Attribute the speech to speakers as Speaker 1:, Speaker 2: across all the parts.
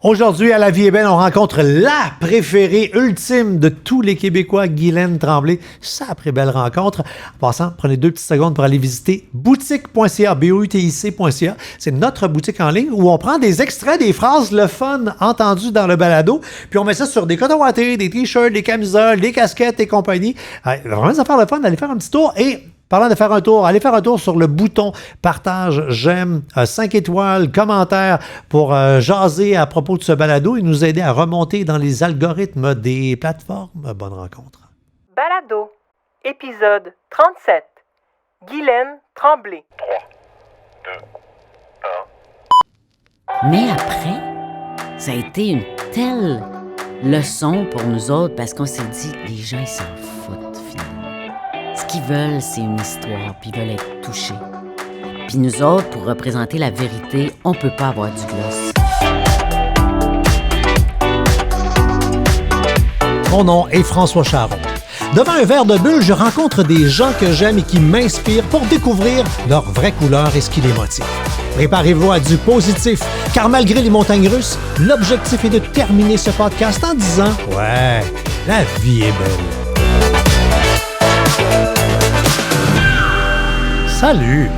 Speaker 1: Aujourd'hui, à La Vie est belle, on rencontre la préférée ultime de tous les Québécois, Guylaine Tremblay. Sacrée belle rencontre. En passant, prenez 2 petites secondes pour aller visiter boutique.ca, boutic.ca. C'est notre boutique en ligne où on prend des extraits des phrases le fun entendues dans le balado, puis on met ça sur des cotons wattés, des t-shirts, des camisoles, des casquettes et compagnie. Vraiment, ça fait le fun d'aller faire un petit tour et... Parlant de faire un tour, allez faire un tour sur le bouton partage, j'aime, 5 étoiles, commentaires pour jaser à propos de ce balado et nous aider à remonter dans les algorithmes des plateformes. Bonne rencontre.
Speaker 2: Balado, épisode 37. Guylaine Tremblay.
Speaker 3: 3, 2, 1. Mais après, ça a été une telle leçon pour nous autres parce qu'on s'est dit, les gens, ils s'en foutent finalement. Ce qu'ils veulent, c'est une histoire, puis ils veulent être touchés. Puis nous autres, pour représenter la vérité, on peut pas avoir du gloss.
Speaker 1: Mon nom est François Charon. Devant un verre de bulle, je rencontre des gens que j'aime et qui m'inspirent pour découvrir leur vraie couleur et ce qui les motive. Préparez-vous à du positif, car malgré les montagnes russes, l'objectif est de terminer ce podcast en disant « Ouais, la vie est belle ». Salut!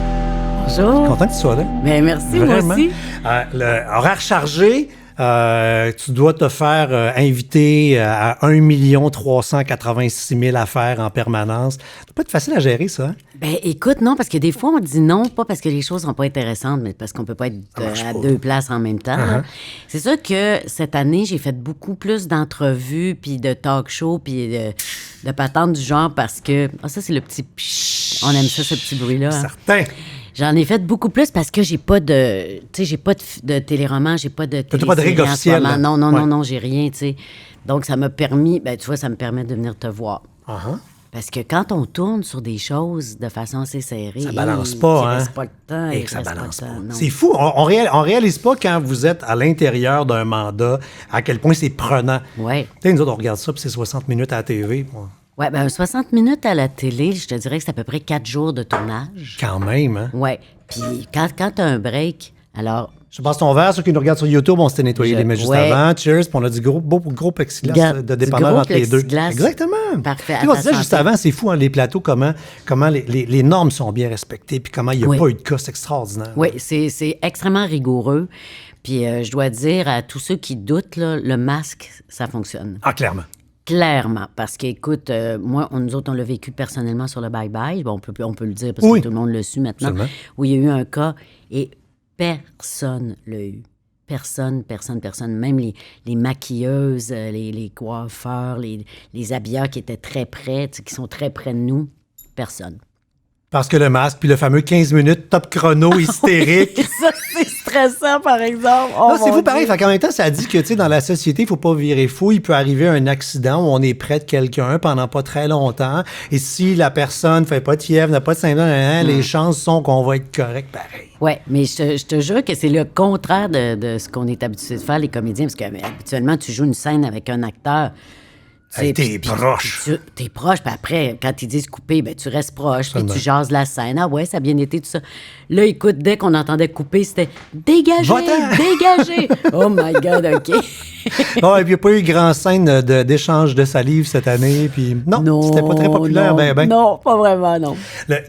Speaker 3: Bonjour!
Speaker 1: Content que tu sois là.
Speaker 3: Bien, merci,
Speaker 1: vraiment.
Speaker 3: moi aussi.
Speaker 1: Horaire chargé, tu dois te faire inviter à 1 386 000 affaires en permanence. Ça doit pas être facile à gérer, ça. Hein?
Speaker 3: Ben, écoute, non, parce que des fois, on dit non, pas parce que les choses sont pas intéressantes, mais parce qu'on peut pas être à deux places en même temps.
Speaker 1: Uh-huh.
Speaker 3: C'est sûr que cette année, j'ai fait beaucoup plus d'entrevues, puis de talk shows, puis de patentes du genre parce que... ça, c'est le petit... On aime ça, ce petit bruit-là. Hein?
Speaker 1: Certain.
Speaker 3: J'en ai fait beaucoup plus parce que j'ai pas de... Tu sais, j'ai pas de téléroman, j'ai pas de
Speaker 1: T'as pas de règle officielle.
Speaker 3: Non, j'ai rien, tu sais. Donc, ça m'a permis... Ben, tu vois, ça me permet de venir te voir.
Speaker 1: Uh-huh.
Speaker 3: Parce que quand on tourne sur des choses de façon assez serrée...
Speaker 1: Ça balance pas, hein?
Speaker 3: Il reste pas le temps.
Speaker 1: Et que ça balance pas. C'est fou. On réalise pas quand vous êtes à l'intérieur d'un mandat à quel point c'est prenant.
Speaker 3: Oui.
Speaker 1: Tu sais, nous autres, on regarde ça, puis c'est 60 minutes à la TV.
Speaker 3: Oui, bien, 60 minutes à la télé, je te dirais que c'est à peu près 4 jours de tournage.
Speaker 1: Quand même, hein?
Speaker 3: Oui. Puis quand tu as un break, alors...
Speaker 1: Je passe ton verre. Ceux qui nous regardent sur YouTube, on s'était nettoyé les mains juste avant. Cheers. Puis on a du gros plexiglas de dépanneur entre les deux. Exactement.
Speaker 3: Parfait.
Speaker 1: Puis on disait juste avant, c'est fou, hein, les plateaux, comment les normes sont bien respectées, puis comment il n'y a pas eu de cas extraordinaire.
Speaker 3: Oui, c'est extrêmement rigoureux. Puis je dois dire à tous ceux qui doutent, là, le masque, ça fonctionne.
Speaker 1: Ah, clairement.
Speaker 3: Clairement, parce qu'écoute, nous autres, on l'a vécu personnellement sur le bye-bye. Bon, on peut le dire parce que tout le monde le su maintenant. Absolument. Où il y a eu un cas et personne l'a eu. Personne. Même les maquilleuses, les coiffeurs, les habilleurs qui étaient très près, qui sont très près de nous, personne.
Speaker 1: Parce que le masque, puis le fameux 15 minutes top chrono hystérique.
Speaker 3: Ça, c'est stressant, par exemple.
Speaker 1: Non, c'est fou pareil. En même temps, ça dit que, tu sais, dans la société, il ne faut pas virer fou. Il peut arriver un accident où on est près de quelqu'un pendant pas très longtemps. Et si la personne ne fait pas de fièvre, n'a pas de symptômes, les chances sont qu'on va être correct pareil.
Speaker 3: Oui, mais je te jure que c'est le contraire de ce qu'on est habitué de faire, les comédiens. Parce que habituellement, tu joues une scène avec un acteur.
Speaker 1: T'es proche.
Speaker 3: T'es proche, puis après, quand ils disent couper, ben tu restes proche, puis tu jases la scène. Ah ouais, ça a bien été, tout ça. Là, écoute, dès qu'on entendait couper, c'était « Dégagez! Dégagez! » Oh my God, OK.
Speaker 1: Bon, et puis il n'y a pas eu grand scène d'échange de salive cette année, puis non, c'était pas très populaire,
Speaker 3: Non, pas vraiment, non.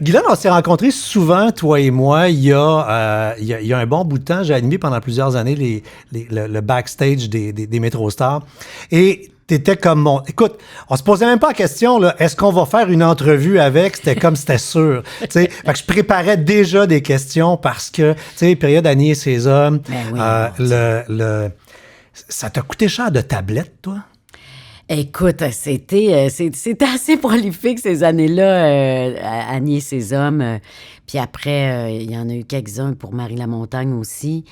Speaker 1: Guylaine, on s'est rencontrés souvent, toi et moi, il y a un bon bout de temps. J'ai animé pendant plusieurs années le backstage des MetroStars. Et t'étais comme Écoute, on se posait même pas la question, là, est-ce qu'on va faire une entrevue avec? C'était comme c'était sûr. Fait que je préparais déjà des questions parce que, tu sais, période Annie et ses hommes, ça t'a coûté cher de tablettes, toi?
Speaker 3: Écoute, c'était assez prolifique ces années-là, Annie et ses hommes. Puis après, il y en a eu quelques-uns pour Marie Lamontagne aussi.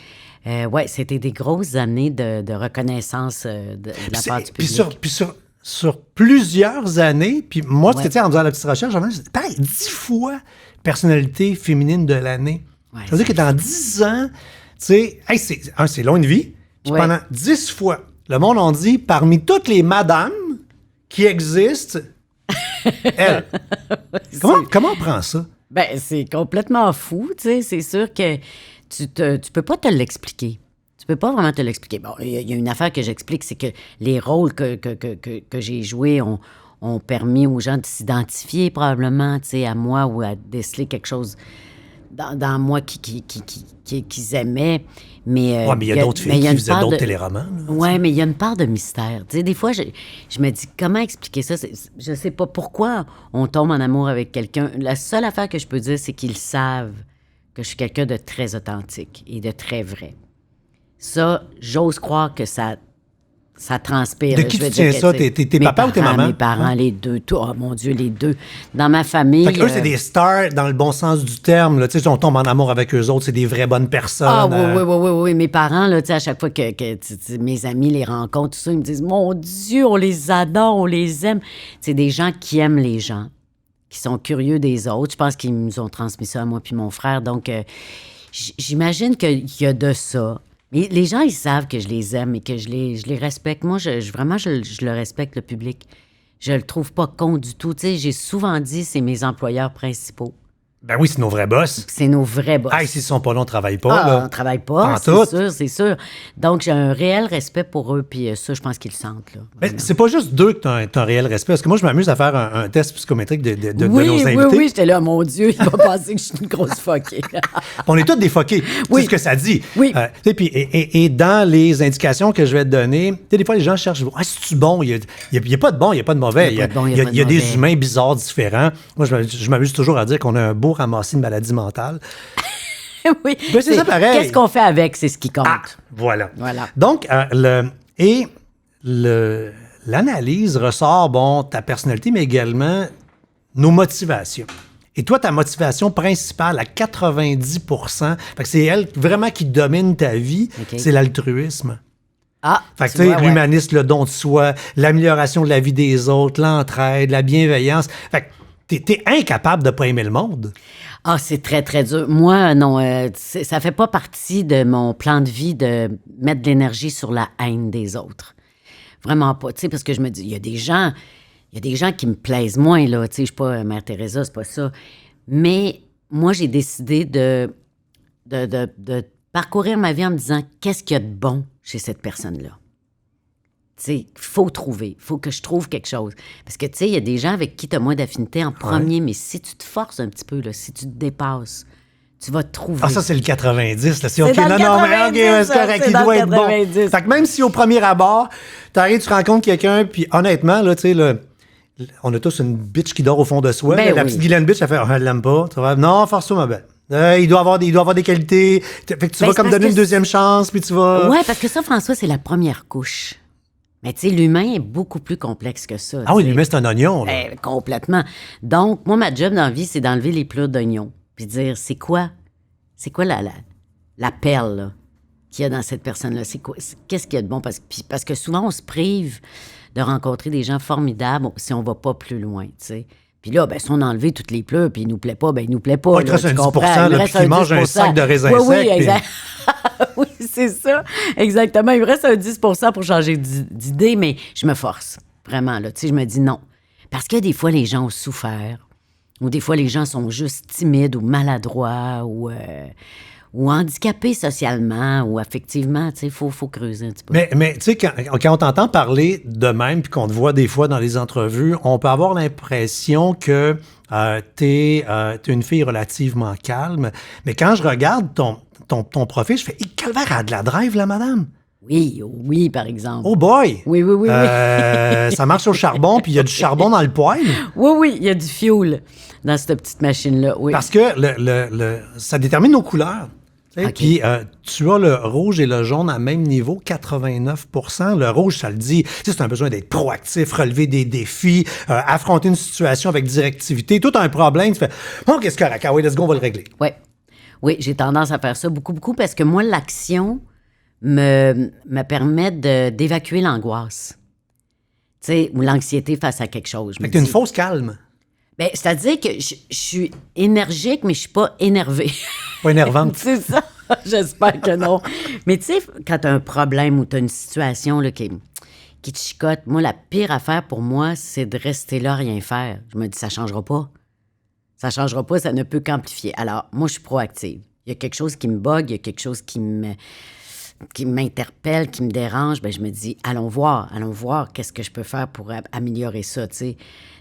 Speaker 3: Oui, c'était des grosses années de reconnaissance de la part du public.
Speaker 1: Puis sur plusieurs années, puis moi, tu sais, en faisant la petite recherche, j'avais pareil, 10 fois personnalité féminine de l'année. Ouais, ça veut dire que dans 10 ans, tu sais, c'est long une vie, puis pendant 10 fois, le monde en dit, parmi toutes les madames qui existent, elle. Comment on prend ça?
Speaker 3: Ben, c'est complètement fou, tu sais, c'est sûr que tu peux pas te l'expliquer. Tu peux pas vraiment te l'expliquer. Bon, il y a une affaire que j'explique, c'est que les rôles que j'ai joués ont permis aux gens de s'identifier probablement, tu sais, à moi ou à déceler quelque chose dans moi qu'ils aimaient. Mais
Speaker 1: mais il y a d'autres filles qui faisaient d'autres téléromans.
Speaker 3: Oui, mais il y a une part de mystère. Tu sais, des fois, je me dis, comment expliquer ça? Je sais pas pourquoi on tombe en amour avec quelqu'un. La seule affaire que je peux dire, c'est qu'ils savent que je suis quelqu'un de très authentique et de très vrai. Ça, j'ose croire que ça transpire.
Speaker 1: De qui tu tiens ça? Tes papas ou tes mamans?
Speaker 3: Mes parents, les deux. Oh mon Dieu, les deux. Dans ma famille...
Speaker 1: Fait que eux, c'est des stars dans le bon sens du terme. Là. On tombe en amour avec eux autres. C'est des vraies bonnes personnes.
Speaker 3: Ah oui. Mes parents, là, à chaque fois que mes amis les rencontrent, tout ça, ils me disent, mon Dieu, on les adore, on les aime. C'est des gens qui aiment les gens, qui sont curieux des autres. Je pense qu'ils nous ont transmis ça à moi puis mon frère. Donc, j'imagine qu'il y a de ça. Mais les gens, ils savent que je les aime et que je les respecte. Moi, vraiment, je le respecte, le public. Je le trouve pas con du tout. Tu sais, j'ai souvent dit, c'est mes employeurs principaux.
Speaker 1: Ben oui, c'est nos vrais boss.
Speaker 3: C'est nos vrais boss.
Speaker 1: Ah, s'ils sont pas là, on travaille pas. Là.
Speaker 3: On travaille pas, c'est sûr. Donc, j'ai un réel respect pour eux, puis ça, je pense qu'ils le sentent. Là,
Speaker 1: mais c'est pas juste d'eux que tu as un réel respect. Parce que moi, je m'amuse à faire un test psychométrique de nos invités.
Speaker 3: Oui, j'étais là, mon Dieu, il va penser que je suis une grosse fuckée.
Speaker 1: On est tous des fuckés. C'est ce que ça dit.
Speaker 3: Oui.
Speaker 1: Et dans les indications que je vais te donner, des fois, les gens cherchent, c'est-tu bon? Il n'y a pas de bon, il n'y a pas de mauvais. Il y a des humains bizarres, différents. Moi, je m'amuse toujours à dire qu'on a un beau ramassis de maladies mentales.
Speaker 3: Oui.
Speaker 1: Ben, c'est ça pareil.
Speaker 3: Qu'est-ce qu'on fait avec, c'est ce qui compte.
Speaker 1: Ah, voilà. Donc, l'analyse ressort, ta personnalité, mais également nos motivations. Et toi, ta motivation principale à 90%, fait que c'est elle vraiment qui domine ta vie, c'est l'altruisme.
Speaker 3: Ah,
Speaker 1: fait que tu sais, l'humanisme, le don de soi, l'amélioration de la vie des autres, l'entraide, la bienveillance. Fait que t'es incapable de pas aimer le monde.
Speaker 3: Ah, c'est très, très dur. Moi, non, ça fait pas partie de mon plan de vie de mettre de l'énergie sur la haine des autres. Vraiment pas, tu sais, parce que je me dis, il y a des gens qui me plaisent moins, là, tu sais, je suis pas Mère Teresa, c'est pas ça. Mais moi, j'ai décidé de parcourir ma vie en me disant, qu'est-ce qu'il y a de bon chez cette personne-là? Tu sais, il faut que je trouve quelque chose. Parce que, tu sais, il y a des gens avec qui tu as moins d'affinité en premier, mais si tu te forces un petit peu, là, si tu te dépasses, tu vas te trouver. Ah,
Speaker 1: ça, c'est le 90. Là. C'est
Speaker 3: OK, c'est correct,
Speaker 1: il doit être bon. Fait que même si au premier abord, t'arrives, tu rencontres quelqu'un, puis honnêtement, là, tu sais, on a tous une bitch qui dort au fond de soi.
Speaker 3: Ben
Speaker 1: la petite Guylaine bitch, elle fait, elle l'aime pas. Tu vois, non, force-toi, ma belle. Il doit avoir des qualités. Fait que tu vas comme donner une deuxième chance, puis tu vas...
Speaker 3: Ouais, parce que ça, François, c'est la première couche. Mais tu sais, l'humain est beaucoup plus complexe que ça.
Speaker 1: Ah oui, l'humain, c'est un oignon. Là.
Speaker 3: Complètement. Donc, moi, ma job dans la vie, c'est d'enlever les plats d'oignons. Puis dire, c'est quoi la perle là, qu'il y a dans cette personne-là? Qu'est-ce qu'il y a de bon? Parce que souvent, on se prive de rencontrer des gens formidables si on va pas plus loin, tu sais. Puis là, si on a enlevé toutes les pleurs, puis il nous plaît pas, il nous plaît pas.
Speaker 1: Il te reste un 10%, là, puis il mange un sac de raisins secs.
Speaker 3: Oui, exact. Oui, c'est ça. Exactement. Il me reste un 10% pour changer d'idée, mais je me force. Vraiment, là. Tu sais, je me dis non. Parce que des fois, les gens ont souffert. Ou des fois, les gens sont juste timides ou maladroits ou handicapés socialement ou affectivement. Tu sais, il faut creuser un petit peu.
Speaker 1: Mais tu sais, quand on t'entend parler de même puis qu'on te voit des fois dans les entrevues, on peut avoir l'impression que t'es une fille relativement calme. Mais quand je regarde ton profil, je fais « Calvaire, elle a de la drive, la madame! »
Speaker 3: Oui, par exemple.
Speaker 1: Oh boy!
Speaker 3: Oui.
Speaker 1: Ça marche au charbon, puis il y a du charbon dans le poêle.
Speaker 3: Oui, il y a du fioul dans cette petite machine-là, oui.
Speaker 1: Parce que ça détermine nos couleurs. Okay. Puis tu as le rouge et le jaune à même niveau, 89%. Le rouge, ça le dit, c'est un besoin d'être proactif, relever des défis, affronter une situation avec directivité. Tout un problème, tu fais « Oh, qu'est-ce que c'est correct? Ah oui, let's go, on va le régler. »
Speaker 3: Oui, j'ai tendance à faire ça beaucoup, parce que moi, l'action me permet d'évacuer l'angoisse. Tu sais, ou l'anxiété face à quelque chose.
Speaker 1: Fait que t'es une fausse calme.
Speaker 3: C'est-à-dire que je suis énergique, mais je suis pas énervée.
Speaker 1: Pas énervante.
Speaker 3: C'est ça. J'espère que non. Mais tu sais, quand t'as un problème ou t'as une situation là, qui te chicote, moi, la pire affaire pour moi, c'est de rester là, rien faire. Je me dis, ça changera pas. Ça changera pas, ça ne peut qu'amplifier. Alors, moi, je suis proactive. Il y a quelque chose qui me bug, il y a quelque chose qui me qui m'interpelle, qui me dérange, ben je me dis, allons voir qu'est-ce que je peux faire pour améliorer ça, tu sais.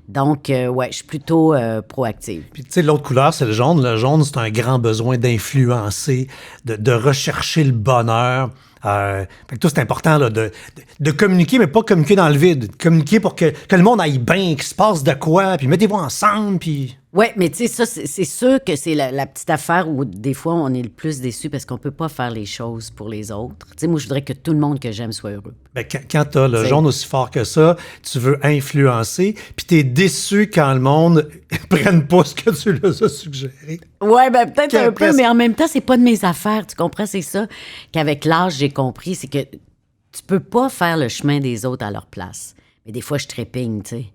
Speaker 3: Donc, ouais, je suis plutôt proactive.
Speaker 1: Puis, tu sais, l'autre couleur, c'est le jaune. Le jaune, c'est un grand besoin d'influencer, de rechercher le bonheur. Fait que toi, c'est important là, de communiquer, mais pas communiquer dans le vide. Communiquer pour que le monde aille bien, qu'il se passe de quoi, puis mettez-vous ensemble, puis...
Speaker 3: Oui, mais tu sais, ça, c'est sûr que c'est la petite affaire où des fois, on est le plus déçu parce qu'on peut pas faire les choses pour les autres. Tu sais, moi, je voudrais que tout le monde que j'aime soit heureux.
Speaker 1: Ben, quand t'as le jaune aussi fort que ça, tu veux influencer, puis t'es déçu quand le monde prenne pas ce que tu leur as suggéré.
Speaker 3: Oui, ben peut-être un peu, mais en même temps, c'est pas de mes affaires, tu comprends? C'est ça qu'avec l'âge, j'ai compris, c'est que tu peux pas faire le chemin des autres à leur place. Mais des fois, je trépigne, tu sais.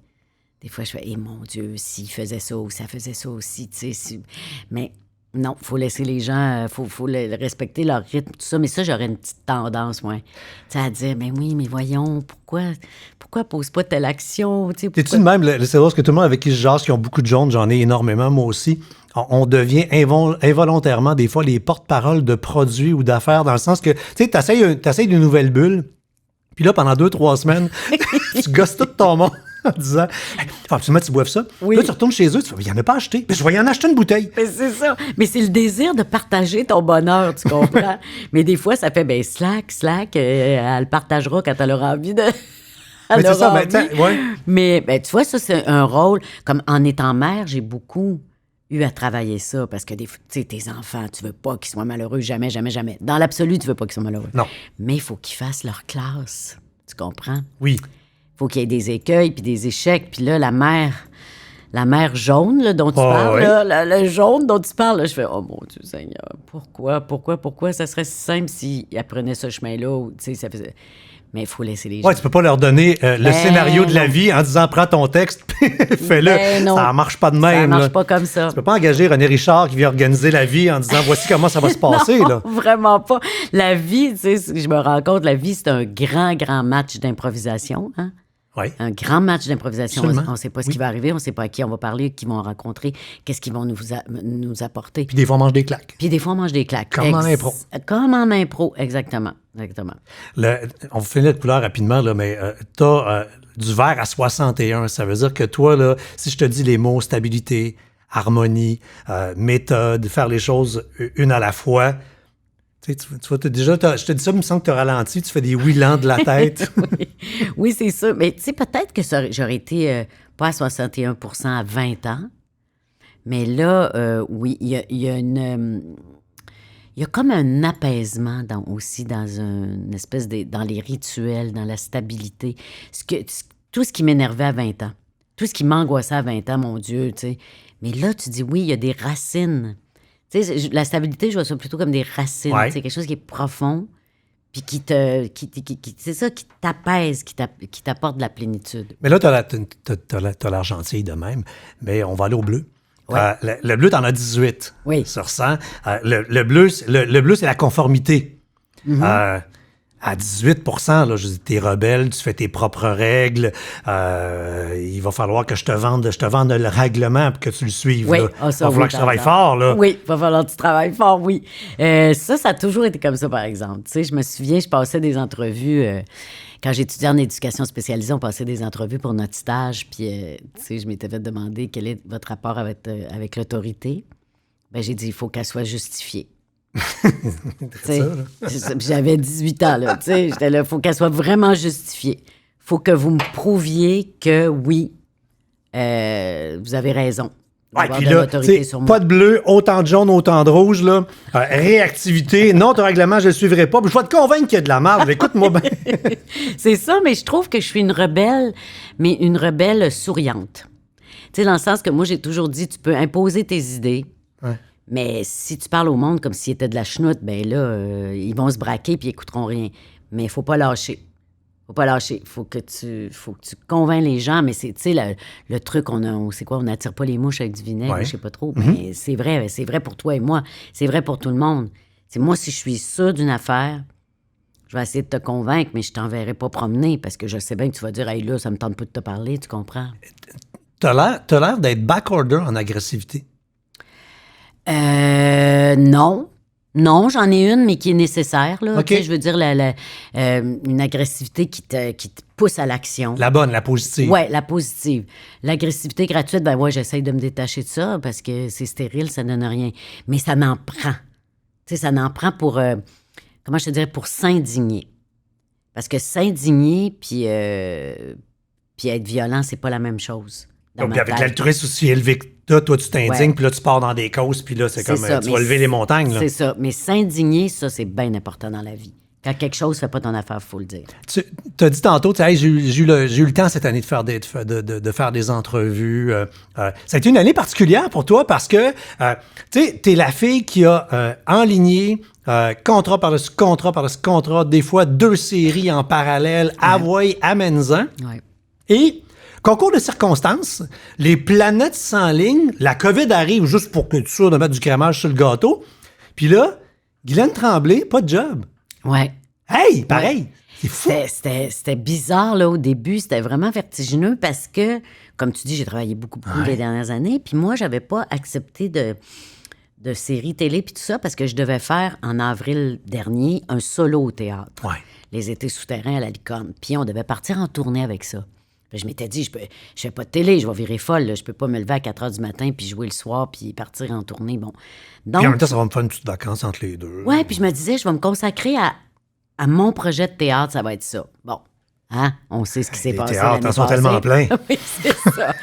Speaker 3: Des fois, je fais, mon Dieu, s'il faisait ça ou ça faisait ça aussi, tu sais. Mais non, il faut laisser les gens, faut respecter leur rythme, tout ça. Mais ça, j'aurais une petite tendance, moi, tu sais, à dire, mais oui, mais voyons, pourquoi pose pas telle action, tu sais.
Speaker 1: T'es-tu de même, c'est drôle, que tout le monde avec qui je jase, qui ont beaucoup de jaunes, j'en ai énormément, moi aussi, on devient involontairement, des fois, les porte-paroles de produits ou d'affaires, dans le sens que, tu sais, t'essayes une nouvelle bulle, puis là, pendant 2-3 semaines, tu gosses tout ton monde. En disant, hey, faut absolument que tu boives ça.
Speaker 3: Oui.
Speaker 1: Là, tu retournes chez eux, tu fais, il n'y en a pas acheté. Mais je vais y en acheter une bouteille.
Speaker 3: Mais c'est ça. Mais c'est le désir de partager ton bonheur, tu comprends? Mais des fois, ça fait, slack, elle le partagera quand elle aura envie de.
Speaker 1: Mais c'est ça, ouais.
Speaker 3: Mais tu vois, ça, c'est un rôle. Comme en étant mère, j'ai beaucoup eu à travailler ça parce que, tu sais, tes enfants, tu veux pas qu'ils soient malheureux, jamais. Dans l'absolu, tu veux pas qu'ils soient malheureux.
Speaker 1: Non.
Speaker 3: Mais il faut qu'ils fassent leur classe. Tu comprends?
Speaker 1: Oui.
Speaker 3: Faut qu'il y ait des écueils puis des échecs. Puis là, la mère jaune là, dont tu parles,
Speaker 1: oui.
Speaker 3: là, le jaune dont tu parles, là, je fais, oh mon Dieu Seigneur, pourquoi? Ça serait si simple s'ils apprenaient ce chemin-là. Tu sais, ça faisait... Mais il faut laisser les gens.
Speaker 1: Ouais, tu peux pas leur donner le scénario de la vie en disant, prends ton texte, fais-le. Ça marche pas de même.
Speaker 3: Ça marche pas comme ça.
Speaker 1: Tu peux pas engager René Richard qui vient organiser la vie en disant, voici comment ça va se passer.
Speaker 3: Non,
Speaker 1: là.
Speaker 3: Vraiment pas. La vie, tu sais, je me rends compte, la vie, c'est un grand match d'improvisation, hein?
Speaker 1: Oui.
Speaker 3: Un grand match d'improvisation.
Speaker 1: Absolument.
Speaker 3: On ne sait pas ce qui va arriver, on ne sait pas à qui on va parler, qui vont rencontrer, qu'est-ce qu'ils vont nous apporter.
Speaker 1: Puis des fois, on mange des claques.
Speaker 3: Comme
Speaker 1: en impro.
Speaker 3: Comme en impro, exactement.
Speaker 1: On vous fait la couleur rapidement, là, mais tu as du vert à 61. Ça veut dire que toi, là, si je te dis les mots stabilité, harmonie, méthode, faire les choses une à la fois... Tu vois, déjà, je te dis ça, il me semble que tu as ralenti, tu fais des oui-lents de la tête.
Speaker 3: Oui, c'est ça. Mais tu sais, peut-être que j'aurais été pas à 61 à 20 ans. Mais là, oui, il y a une... Il y a comme un apaisement aussi dans une espèce dans les rituels, dans la stabilité. Tout ce qui m'énervait à 20 ans, tout ce qui m'angoissait à 20 ans, mon Dieu, tu sais. Mais là, tu dis, oui, il y a des racines. Tu sais, la stabilité, je vois ça plutôt comme des racines.
Speaker 1: Ouais.
Speaker 3: C'est quelque chose qui est profond, puis qui c'est ça, qui t'apaise, qui t'apporte de la plénitude.
Speaker 1: Mais là, t'as l'air gentil de même, mais on va aller au bleu.
Speaker 3: Ouais.
Speaker 1: Le bleu, t'en as 18
Speaker 3: Oui.
Speaker 1: sur 100. Le bleu, c'est la conformité.
Speaker 3: Mm-hmm.
Speaker 1: À 18 là, je dis, t'es rebelle, tu fais tes propres règles. Il va falloir que je te vende le règlement pour que tu le suives.
Speaker 3: Oui.
Speaker 1: Là.
Speaker 3: Ah, ça,
Speaker 1: il va falloir que je travaille fort. Là.
Speaker 3: Oui, il va falloir que tu travailles fort, oui. Ça a toujours été comme ça, par exemple. Tu sais, je me souviens, je passais des entrevues... quand j'étudiais en éducation spécialisée, on passait des entrevues pour notre stage, puis, tu sais, je m'étais fait demander quel est votre rapport avec l'autorité. Bien, j'ai dit, il faut qu'elle soit justifiée. J'avais 18 ans, là. J'étais là, il faut qu'elle soit vraiment justifiée. Il faut que vous me prouviez que oui, vous avez raison.
Speaker 1: Ouais, puis là, pas de bleu, autant de jaune, autant de rouge, là. Réactivité, non, ton règlement, je le suivrai pas. Puis je vais te convaincre qu'il y a de la merde. Écoute-moi bien.
Speaker 3: C'est ça, mais je trouve que je suis une rebelle, mais une rebelle souriante. Tu sais, dans le sens que moi, j'ai toujours dit, tu peux imposer tes idées.
Speaker 1: Ouais.
Speaker 3: Mais si tu parles au monde comme s'il était de la chenoute, ben là, ils vont se braquer puis ils écouteront rien. Mais il faut pas lâcher. Faut que tu convaincs les gens. Mais c'est, tu sais, le truc, c'est quoi? On n'attire pas les mouches avec du vinaigre,
Speaker 1: ouais.
Speaker 3: Je sais pas trop. Mais c'est vrai pour toi et moi. C'est vrai pour tout le monde. C'est moi, si je suis sûre d'une affaire, je vais essayer de te convaincre, mais je t'enverrai pas promener parce que je sais bien que tu vas dire, hey là, ça me tente pas de te parler, tu comprends?
Speaker 1: T'as l'air d'être backorder en agressivité.
Speaker 3: Non. Non, j'en ai une, mais qui est nécessaire. Là.
Speaker 1: OK.
Speaker 3: Tu sais, je veux dire, une agressivité qui te pousse à l'action.
Speaker 1: La bonne, la positive.
Speaker 3: Oui, la positive. L'agressivité gratuite, ben ouais, j'essaye de me détacher de ça parce que c'est stérile, ça donne rien. Mais ça n'en prend. Tu sais, ça n'en prend pour, comment je te dirais, pour s'indigner. Parce que s'indigner puis être violent, c'est pas la même chose.
Speaker 1: Donc, puis avec l'altruisme aussi élevé que toi, tu t'indignes, puis là, tu pars dans des causes, puis là, c'est comme,
Speaker 3: ça,
Speaker 1: tu vas lever les montagnes. Là.
Speaker 3: C'est ça. Mais s'indigner, ça, c'est bien important dans la vie. Quand quelque chose ne fait pas ton affaire, il faut le dire.
Speaker 1: Tu as dit tantôt, hey, j'ai eu le temps cette année de faire des entrevues. Ça a été une année particulière pour toi parce que tu es la fille qui a enligné contrat par-dessus contrat par-dessus contrat, des fois 2 séries en parallèle, amène-en.
Speaker 3: Ouais.
Speaker 1: Et concours de circonstances, les planètes s'enlignent, la COVID arrive juste pour que tu sois de mettre du crémage sur le gâteau. Puis là, Guylaine Tremblay, pas de job.
Speaker 3: Ouais.
Speaker 1: Hey, pareil,
Speaker 3: ouais.
Speaker 1: C'est fou.
Speaker 3: C'était bizarre, là, au début. C'était vraiment vertigineux parce que, comme tu dis, j'ai travaillé beaucoup les dernières années. Puis moi, j'avais pas accepté de séries télé puis tout ça parce que je devais faire, en avril dernier, un solo au théâtre.
Speaker 1: Ouais.
Speaker 3: Les étés souterrains à la Licorne. Puis on devait partir en tournée avec ça. Puis je m'étais dit, je fais pas de télé, je vais virer folle. Là. Je peux pas me lever à 4 heures du matin puis jouer le soir puis partir en tournée. Bon. Donc,
Speaker 1: puis en même temps, ça va me faire une petite vacance entre les deux.
Speaker 3: Ouais, puis je me disais, je vais me consacrer à mon projet de théâtre, ça va être ça. Bon, hein? On sait ce qui s'est passé l'année passée.
Speaker 1: Les théâtres sont tellement pleins.
Speaker 3: Oui, c'est ça.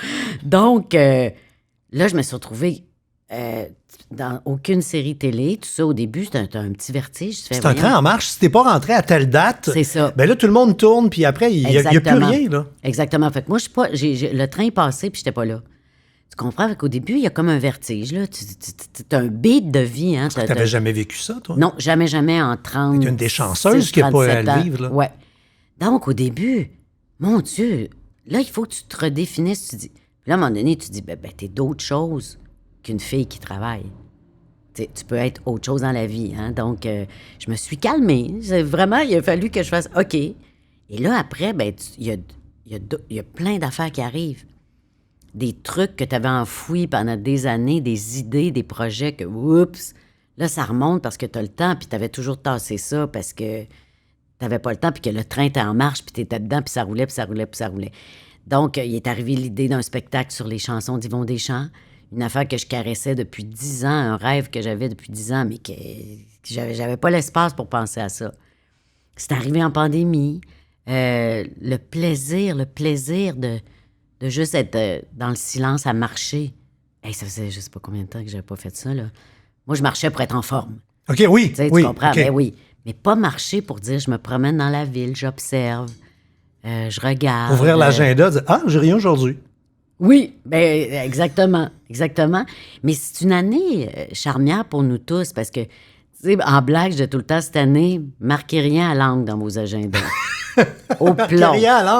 Speaker 3: Donc, là, je me suis retrouvée dans aucune série télé. Tout ça, au début, c'était un petit vertige.
Speaker 1: C'est un train en marche. Si t'es pas rentré à telle date,
Speaker 3: c'est ça.
Speaker 1: Ben là, tout le monde tourne, puis après, il n'y a plus rien. Là.
Speaker 3: Exactement. Fait que moi, je suis pas. Le train est passé, puis j'étais pas là. Tu comprends? Fait qu'au début, il y a comme un vertige. Là. Tu as un beat de vie. Hein?
Speaker 1: Tu n'avais jamais vécu ça, toi?
Speaker 3: Non, jamais en 30.
Speaker 1: Tu es une des chanceuses qui n'a pas à le vivre. Là.
Speaker 3: Ouais. Donc, au début, mon Dieu, là, il faut que tu te redéfinisses. Tu dis. Puis là, à un moment donné, tu dis, ben t'es d'autres choses qu'une fille qui travaille. Tu peux être autre chose dans la vie. Hein? Donc, je me suis calmée. Vraiment, il a fallu que je fasse OK. Et là, après, ben, il y a plein d'affaires qui arrivent. Des trucs que tu avais enfouis pendant des années, des idées, des projets que, oups, là, ça remonte parce que tu as le temps, puis tu avais toujours tassé ça parce que tu n'avais pas le temps, puis que le train était en marche, puis tu étais dedans, puis ça roulait, puis ça roulait, puis ça roulait. Donc, il est arrivé l'idée d'un spectacle sur les chansons d'Yvon Deschamps, une affaire que je caressais depuis 10 ans, un rêve que j'avais depuis 10 ans, mais que j'avais pas l'espace pour penser à ça. C'est arrivé en pandémie. Le plaisir de juste être dans le silence à marcher. Hey, ça faisait je sais pas combien de temps que j'avais pas fait ça, là. Moi, je marchais pour être en forme.
Speaker 1: OK, oui.
Speaker 3: Tu comprends?
Speaker 1: Okay.
Speaker 3: Ben oui. Mais pas marcher pour dire je me promène dans la ville, j'observe, je regarde.
Speaker 1: Ouvrir l'agenda, dire j'ai rien aujourd'hui.
Speaker 3: Oui, ben exactement. Mais c'est une année charnière pour nous tous parce que, tu sais, en blague, je dis tout le temps cette année, marquez rien à l'angle dans vos agendas. Au plomb.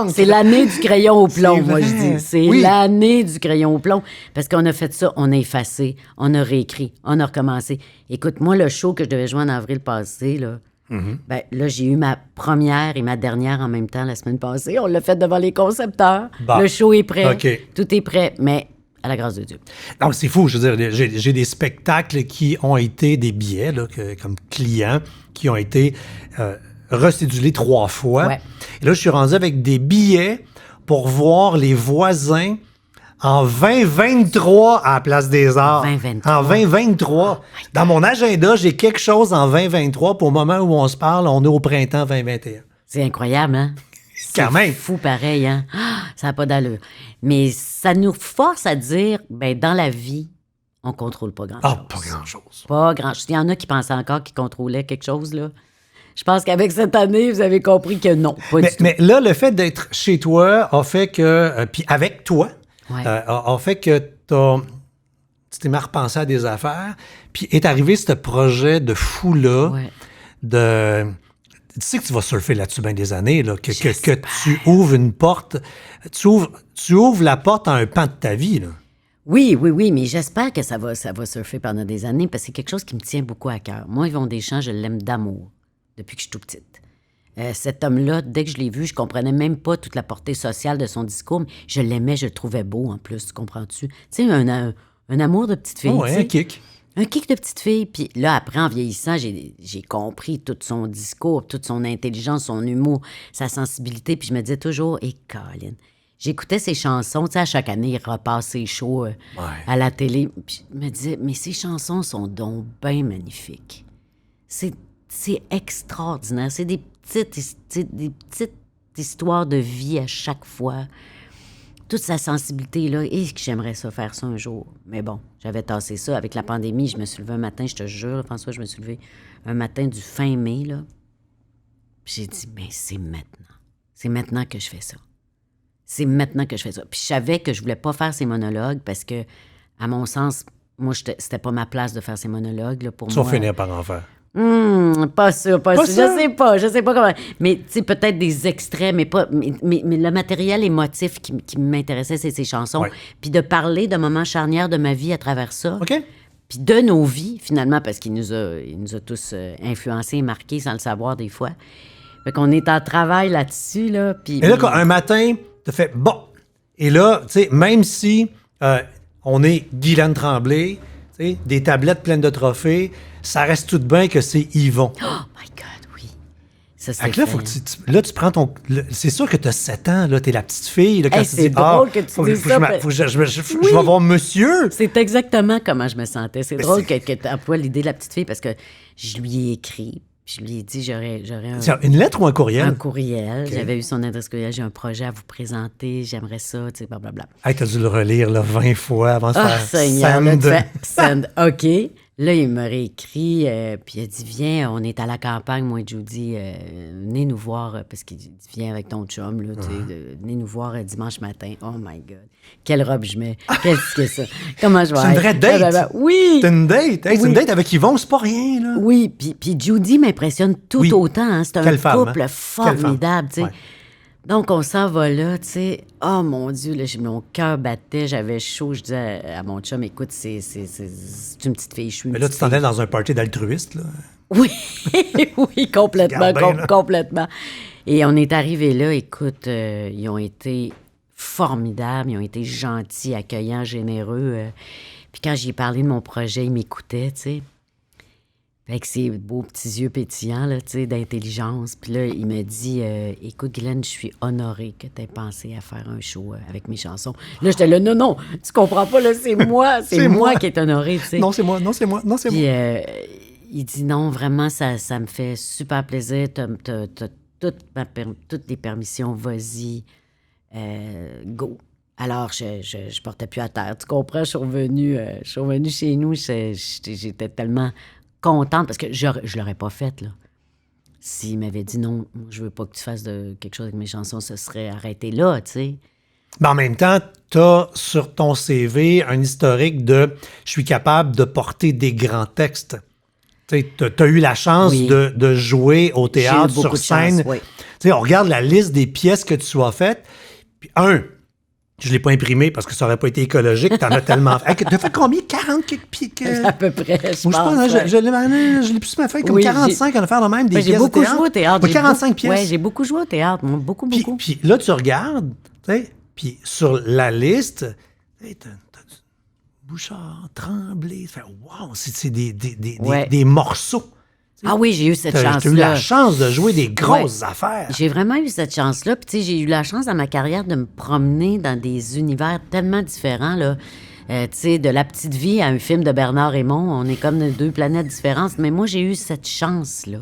Speaker 3: C'est l'année du crayon au plomb, moi, je dis. C'est l'année du crayon au plomb. Parce qu'on a fait ça, on a effacé, on a réécrit, on a recommencé. Écoute, moi, le show que je devais jouer en avril passé, là, ben, là, j'ai eu ma première et ma dernière en même temps la semaine passée. On l'a fait devant les concepteurs. Le show est prêt.
Speaker 1: Okay.
Speaker 3: Tout est prêt, mais à la grâce de Dieu.
Speaker 1: Non, c'est fou. Je veux dire, j'ai des spectacles qui ont été des billets, là, comme clients, qui ont été recédulés 3 fois.
Speaker 3: Ouais.
Speaker 1: Et là, je suis rendu avec des billets pour voir Les Voisins en 2023 à la Place des Arts.
Speaker 3: 2023.
Speaker 1: En 2023. Oh, dans mon agenda, j'ai quelque chose en 2023. Pour le moment où on se parle, on est au printemps 2021.
Speaker 3: C'est incroyable, hein?
Speaker 1: Quand même.
Speaker 3: C'est fou pareil, hein? Ça n'a pas d'allure. Mais ça nous force à dire, ben dans la vie, on contrôle pas grand-chose.
Speaker 1: Ah, pas grand-chose.
Speaker 3: Pas grand-chose. Il y en a qui pensaient encore qu'ils contrôlaient quelque chose, là. Je pense qu'avec cette année, vous avez compris que non, pas du tout.
Speaker 1: Mais là, le fait d'être chez toi a fait que... puis avec toi, a fait que tu t'es mis à repenser à des affaires. Puis est arrivé ce projet de fou-là de... Tu sais que tu vas surfer là-dessus bien des années, là, que tu ouvres une porte... Tu ouvres la porte à un pan de ta vie, là.
Speaker 3: Oui, mais j'espère que ça va surfer pendant des années parce que c'est quelque chose qui me tient beaucoup à cœur. Moi, Yvon Deschamps, je l'aime d'amour depuis que je suis tout petite. Cet homme-là, dès que je l'ai vu, je comprenais même pas toute la portée sociale de son discours, mais je l'aimais, je le trouvais beau en plus, tu comprends-tu? Tu sais, un amour de petite fille.
Speaker 1: Ouais, un kick.
Speaker 3: Un kick de petite fille. Puis là, après, en vieillissant, j'ai compris tout son discours, toute son intelligence, son humour, sa sensibilité. Puis je me disais toujours, Colin, j'écoutais ses chansons. Tu sais, à chaque année, il repasse ses shows à la télé. Puis je me disais, mais ces chansons sont donc bien magnifiques. C'est extraordinaire. C'est des petites histoires de vie à chaque fois. Toute sa sensibilité, là, et que j'aimerais ça faire ça un jour. Mais bon, j'avais tassé ça. Avec la pandémie, je me suis levée un matin, je te jure, François, je me suis levée un matin du fin mai, là. Puis j'ai dit, mais c'est maintenant. C'est maintenant que je fais ça. C'est maintenant que je fais ça. Puis je savais que je voulais pas faire ces monologues parce que, à mon sens, moi, c'était pas ma place de faire ces monologues, là, pour moi.
Speaker 1: Ils vont finir par en faire.
Speaker 3: Pas sûr. Je sais pas comment. Mais, tu sais, peut-être des extraits, mais pas. Mais le matériel émotif qui m'intéressait, c'est ces chansons.
Speaker 1: Ouais.
Speaker 3: Puis de parler de moments charnières de ma vie à travers ça.
Speaker 1: OK.
Speaker 3: Puis de nos vies, finalement, parce qu'il nous a tous influencés et marqués sans le savoir des fois. Fait qu'on est en travail là-dessus, là. Puis,
Speaker 1: Et là, un matin, t'as fait bon. Et là, tu sais, même si on est Guylaine Tremblay, tu sais, des tablettes pleines de trophées, ça reste tout de bien que c'est Yvon.
Speaker 3: Oh my God, oui. Ça, c'est
Speaker 1: Fait que là, faut que tu prends ton... C'est sûr que t'as 7 ans, là, t'es la petite fille. Là, quand
Speaker 3: Hey,
Speaker 1: tu
Speaker 3: c'est
Speaker 1: dis,
Speaker 3: drôle que tu
Speaker 1: faut
Speaker 3: dises
Speaker 1: faut
Speaker 3: ça,
Speaker 1: faut que je vais voir monsieur.
Speaker 3: C'est exactement comment je me sentais. C'est drôle que tu emploies l'idée de la petite fille parce que je lui ai écrit. Puis je lui ai dit, j'aurais
Speaker 1: Une lettre ou un courriel?
Speaker 3: un courriel.
Speaker 1: Okay.
Speaker 3: J'avais eu son adresse courriel. J'ai un projet à vous présenter. J'aimerais ça, tu sais, blablabla.
Speaker 1: Hey, t'as dû le relire là, 20 fois avant de
Speaker 3: Ah,
Speaker 1: faire
Speaker 3: Seigneur, là,
Speaker 1: send.
Speaker 3: tu fais send. OK. Là, il m'a réécrit, puis il a dit, viens, on est à la campagne, moi et Judy, venez nous voir, parce qu'il dit, viens avec ton chum, là, tu sais, venez nous voir dimanche matin. Oh my God. Quelle robe je mets? Qu'est-ce que c'est ça? Comment je vais
Speaker 1: C'est une vraie date.
Speaker 3: Oui!
Speaker 1: C'est une date. Hey, c'est
Speaker 3: Oui.
Speaker 1: une date avec Yvon, c'est pas rien, là.
Speaker 3: Oui, puis Judy m'impressionne tout
Speaker 1: Oui.
Speaker 3: autant. Hein. C'est un
Speaker 1: Quelle femme,
Speaker 3: couple
Speaker 1: hein?
Speaker 3: formidable, tu sais.
Speaker 1: Ouais.
Speaker 3: Donc, on s'en va là, tu sais. Oh, mon Dieu, là, mon cœur battait, j'avais chaud. Je disais à mon chum, écoute, c'est une petite fille, je suis une
Speaker 1: Mais là, tu
Speaker 3: petite
Speaker 1: t'en
Speaker 3: fille.
Speaker 1: allais dans un party d'altruistes, là.
Speaker 3: Oui, oui, complètement,
Speaker 1: Regarde bien, là.
Speaker 3: complètement. Et on est arrivé là, écoute, ils ont été formidables, ils ont été gentils, accueillants, généreux. Puis quand j'ai parlé de mon projet, ils m'écoutaient, tu sais. Avec ses beaux petits yeux pétillants, là, tu sais, d'intelligence. Puis là, il me dit, écoute, Guylaine, je suis honorée que tu aies pensé à faire un show avec mes chansons. Là, j'étais là, non, tu comprends pas, là, c'est moi, c'est moi qui est honorée, tu sais.
Speaker 1: Non, c'est moi, non, c'est moi, non, c'est
Speaker 3: Puis
Speaker 1: moi.
Speaker 3: il dit non, vraiment, ça me fait super plaisir. T'as toutes les permissions, vas-y, go. Alors, je portais plus à terre. Tu comprends? Je suis revenue chez nous. J'étais tellement contente parce que je l'aurais pas faite, là. S'il m'avait dit non, je veux pas que tu fasses quelque chose avec mes chansons, ce serait arrêté là, tu sais.
Speaker 1: Mais en même temps, t'as sur ton CV un historique de « je suis capable de porter des grands textes ». Tu as eu la chance
Speaker 3: Oui.
Speaker 1: de jouer au théâtre,
Speaker 3: J'ai eu beaucoup
Speaker 1: sur
Speaker 3: de chance,
Speaker 1: scène.
Speaker 3: oui.
Speaker 1: Tu sais, on regarde la liste des pièces que tu as faites. Puis je ne l'ai pas imprimé parce que ça n'aurait pas été écologique. Tu en as tellement fait. Tu as fait combien? 40 quelques pieds?
Speaker 3: À peu près, je
Speaker 1: Moi, je sais
Speaker 3: pense.
Speaker 1: pas, hein,
Speaker 3: ouais.
Speaker 1: je l'ai plus sur ma feuille, comme
Speaker 3: Oui,
Speaker 1: 45 en affaire de même, des
Speaker 3: Ben,
Speaker 1: pièces
Speaker 3: j'ai beaucoup
Speaker 1: de théâtre.
Speaker 3: joué au théâtre.
Speaker 1: Ouais, 45 pièces.
Speaker 3: Oui, j'ai beaucoup joué au théâtre, moi, beaucoup.
Speaker 1: Puis là, tu regardes, tu sais, puis sur la liste, hey, t'as du Bouchard, Tremblay. Wow, c'est des morceaux.
Speaker 3: Ah oui, j'ai eu cette
Speaker 1: T'as
Speaker 3: chance-là.
Speaker 1: eu la chance de jouer des grosses affaires.
Speaker 3: J'ai vraiment eu cette chance-là. Puis, tu sais, j'ai eu la chance dans ma carrière de me promener dans des univers tellement différents, là. Tu sais, de La Petite Vie à un film de Bernard Raymond, on est comme de deux planètes différentes. Mais moi, j'ai eu cette chance-là.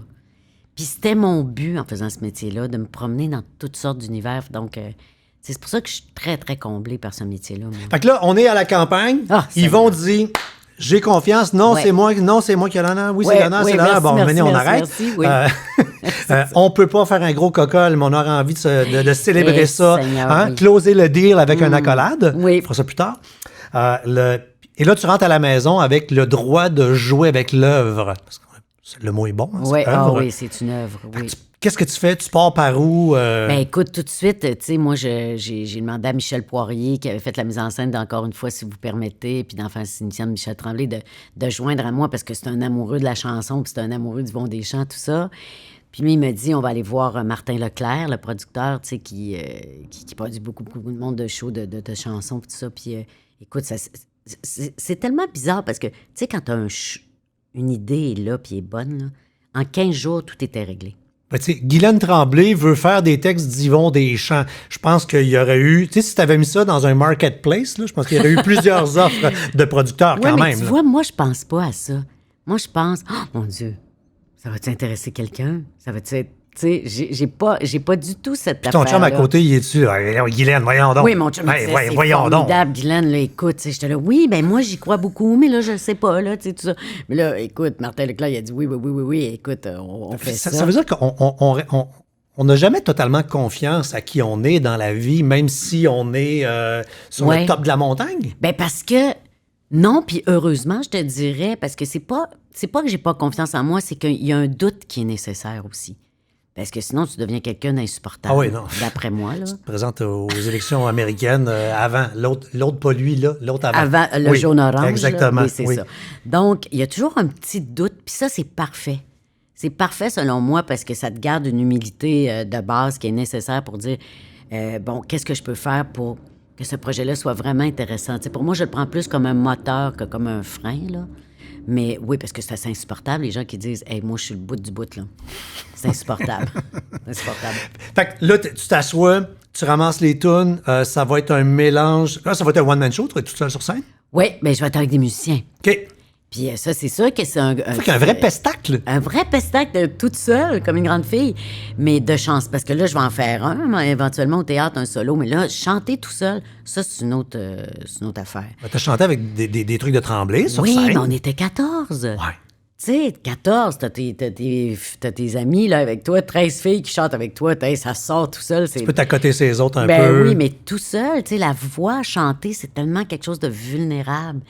Speaker 3: Puis c'était mon but en faisant ce métier-là, de me promener dans toutes sortes d'univers. Donc, c'est pour ça que je suis très, très comblée par ce métier-là, moi.
Speaker 1: Fait que là, on est à la campagne.
Speaker 3: Ah,
Speaker 1: Ils vont dire, j'ai confiance. Non,
Speaker 3: Ouais.
Speaker 1: c'est moi qui ai l'honneur. Oui,
Speaker 3: Ouais,
Speaker 1: c'est l'honneur,
Speaker 3: oui,
Speaker 1: c'est l'honneur.
Speaker 3: merci,
Speaker 1: Bon,
Speaker 3: merci,
Speaker 1: venez, on
Speaker 3: merci,
Speaker 1: arrête.
Speaker 3: merci, oui.
Speaker 1: On peut pas faire un gros cocol, mais on aura envie de célébrer
Speaker 3: Eh,
Speaker 1: ça.
Speaker 3: Seigneur,
Speaker 1: Hein?
Speaker 3: oui.
Speaker 1: Closer le deal avec un accolade.
Speaker 3: Oui.
Speaker 1: On fera ça plus tard. Et là, tu rentres à la maison avec le droit de jouer avec l'œuvre. Parce que le mot est bon. Hein,
Speaker 3: Ouais,
Speaker 1: c'est œuvre.
Speaker 3: oui, c'est une œuvre, oui.
Speaker 1: Qu'est-ce que tu fais? Tu pars par où?
Speaker 3: Ben écoute, tout de suite, tu sais, moi, j'ai demandé à Michel Poirier, qui avait fait la mise en scène d'Encore une fois, si vous permettez, puis d'Enfance initiale de Michel Tremblay, de joindre à moi, parce que c'est un amoureux de la chanson, puis c'est un amoureux du Bon Deschamps, tout ça. Puis lui, il m'a dit, on va aller voir Martin Leclerc, le producteur, tu sais, qui produit beaucoup de monde de shows, de chansons, puis tout ça. Puis écoute, c'est tellement bizarre parce que, tu sais, quand t'as une idée est là puis est bonne, là, en 15 jours, tout était réglé.
Speaker 1: Ben, tu sais, Guylaine Tremblay veut faire des textes d'Yvon Deschamps. Je pense qu'il y aurait eu... Tu sais, si tu avais mis ça dans un marketplace, là, je pense qu'il y aurait eu plusieurs offres de producteurs quand même.
Speaker 3: Tu vois, moi, je pense pas à ça. Moi, je pense, oh mon Dieu, ça va-tu intéresser quelqu'un? Ça va-tu être... Tu sais, j'ai pas du tout cette affaire-là.
Speaker 1: Ton chum à côté, il est dessus. Guylaine, voyons donc.
Speaker 3: Oui, mon chum, c'est formidable, Guylaine, là, écoute, j'étais là, oui, ben moi, j'y crois beaucoup, mais là, je sais pas, là, tu sais, tout ça. Mais là, écoute, Martin Leclerc, il a dit oui, écoute, on fait ça.
Speaker 1: Ça veut dire qu'on n'a jamais totalement confiance à qui on est dans la vie, même si on est sur le top de la montagne?
Speaker 3: Ben parce que, non, puis heureusement, je te dirais, parce que c'est pas que j'ai pas confiance en moi, c'est qu'il y a un doute qui est nécessaire aussi. Parce que sinon, tu deviens quelqu'un d'insupportable.
Speaker 1: Ah oui, non.
Speaker 3: D'après moi, là.
Speaker 1: Tu te présentes aux élections américaines avant. L'autre pas lui, là. L'autre avant.
Speaker 3: Avant, le jaune-orange.
Speaker 1: Exactement.
Speaker 3: Là. Oui, c'est ça. Donc, il y a toujours un petit doute. Puis ça, c'est parfait. C'est parfait, selon moi, parce que ça te garde une humilité de base qui est nécessaire pour dire, bon, qu'est-ce que je peux faire pour que ce projet-là soit vraiment intéressant? T'sais, pour moi, je le prends plus comme un moteur que comme un frein, là. Mais oui, parce que c'est assez insupportable, les gens qui disent « Hey, moi, je suis le bout du bout, là. » C'est insupportable. C'est insupportable.
Speaker 1: Fait que là, tu t'assois, tu ramasses les tunes, ça va être un mélange... Là, ça va être un one-man show, tu vas être tout seul sur scène?
Speaker 3: Oui, bien, je vais être avec des musiciens.
Speaker 1: OK.
Speaker 3: Puis ça, c'est sûr que c'est un
Speaker 1: vrai pestacle.
Speaker 3: Un vrai pestacle toute seule, comme une grande fille. Mais de chance, parce que là, je vais en faire un, éventuellement au théâtre, un solo. Mais là, chanter tout seul, ça, c'est une autre affaire.
Speaker 1: Ben, t'as chanté avec des trucs de Tremblay sur scène.
Speaker 3: Oui, mais on était 14.
Speaker 1: Ouais.
Speaker 3: Tu sais, 14, t'as tes amis là, avec toi, 13 filles qui chantent avec toi, ça sort tout seul.
Speaker 1: Tu peux t'accoter ces autres un peu.
Speaker 3: Ben oui, mais tout seul, tu sais, la voix chanter, c'est tellement quelque chose de vulnérable.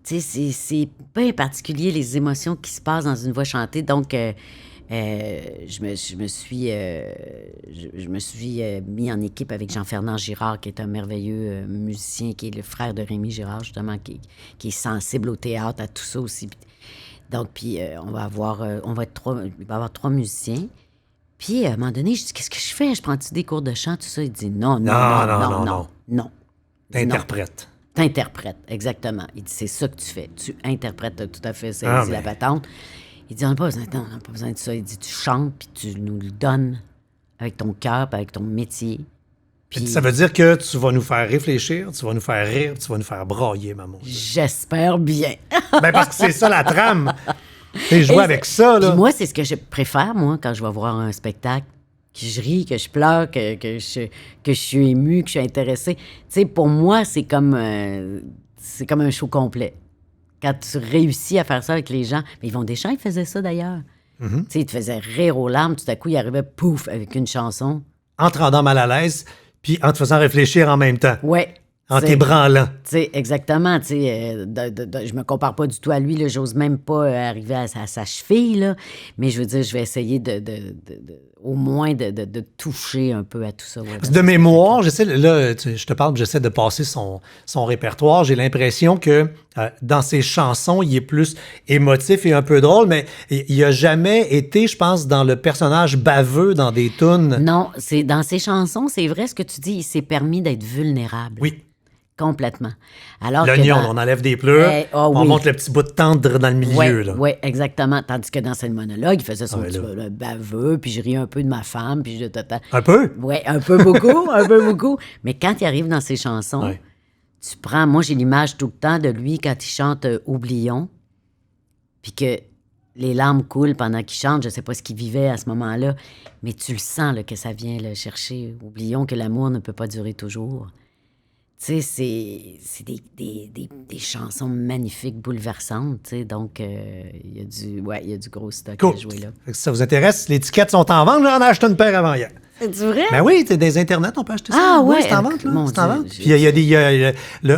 Speaker 3: Tu sais, c'est bien particulier les émotions qui se passent dans une voix chantée. Donc, je me suis mis en équipe avec Jean-Fernand Girard, qui est un merveilleux musicien, qui est le frère de Rémi Girard, justement, qui est sensible au théâtre, à tout ça aussi. Donc, puis il va y avoir 3 musiciens. Puis, à un moment donné, je dis, qu'est-ce que je fais? Je prends-tu des cours de chant, tout ça? Il dit, non.
Speaker 1: T'interprètes.
Speaker 3: T'interprètes, exactement. Il dit, c'est ça que tu fais. Tu interprètes tout à fait, c'est la patente. Il dit, on n'a pas besoin de ça. Il dit, tu chantes, puis tu nous le donnes avec ton cœur, puis avec ton métier. Puis
Speaker 1: ça veut dire que tu vas nous faire réfléchir, tu vas nous faire rire, tu vas nous faire brailler, maman.
Speaker 3: J'espère bien.
Speaker 1: Ben parce que c'est ça la trame. Et jouer avec ça, là.
Speaker 3: Puis moi, c'est ce que je préfère, moi, quand je vais voir un spectacle. Que je ris, que je pleure, que je suis émue, que je suis intéressée. Tu sais, pour moi, c'est comme un show complet. Quand tu réussis à faire ça avec les gens... Mais Yvon Deschamps, il faisait ça, d'ailleurs. Mm-hmm. Tu sais, il te faisait rire aux larmes. Tout à coup, il arrivait, pouf, avec une chanson.
Speaker 1: En te rendant mal à l'aise, puis en te faisant réfléchir en même temps.
Speaker 3: Ouais.
Speaker 1: En t'ébranlant.
Speaker 3: Tu sais, exactement. Tu sais, je me compare pas du tout à lui. Là, j'ose même pas arriver à sa cheville, là. Mais je veux dire, je vais essayer au moins de toucher un peu à tout ça. Ouais,
Speaker 1: de mémoire, je te parle, j'essaie de passer son répertoire. J'ai l'impression que dans ses chansons, il est plus émotif et un peu drôle, mais il a jamais été, je pense, dans le personnage baveux dans des tunes.
Speaker 3: Non, dans ses chansons, c'est vrai ce que tu dis, il s'est permis d'être vulnérable.
Speaker 1: Oui.
Speaker 3: Complètement. Alors
Speaker 1: l'oignon, on enlève des pleurs, on monte le petit bout de tendre dans le milieu.
Speaker 3: Oui, exactement. Tandis que dans ce monologue, il faisait son petit baveux, puis je riais un peu de ma femme, puis
Speaker 1: Un peu?
Speaker 3: Oui, un peu beaucoup, un peu beaucoup. Mais quand il arrive dans ses chansons, tu prends... Moi, j'ai l'image tout le temps de lui quand il chante « Oublions », puis que les larmes coulent pendant qu'il chante. Je sais pas ce qu'il vivait à ce moment-là, mais tu le sens là, que ça vient le chercher. « Oublions que l'amour ne peut pas durer toujours ». Tu sais, c'est des chansons magnifiques, bouleversantes, tu sais, donc il y a du gros stock à jouer là.
Speaker 1: Si ça vous intéresse, les tickets sont en vente, j'en ai acheté une paire avant hier.
Speaker 3: C'est vrai?
Speaker 1: Ben oui, des internets, on peut acheter ça.
Speaker 3: Ah ouais,
Speaker 1: c'est en vente, là. C'est en vente. Puis il y a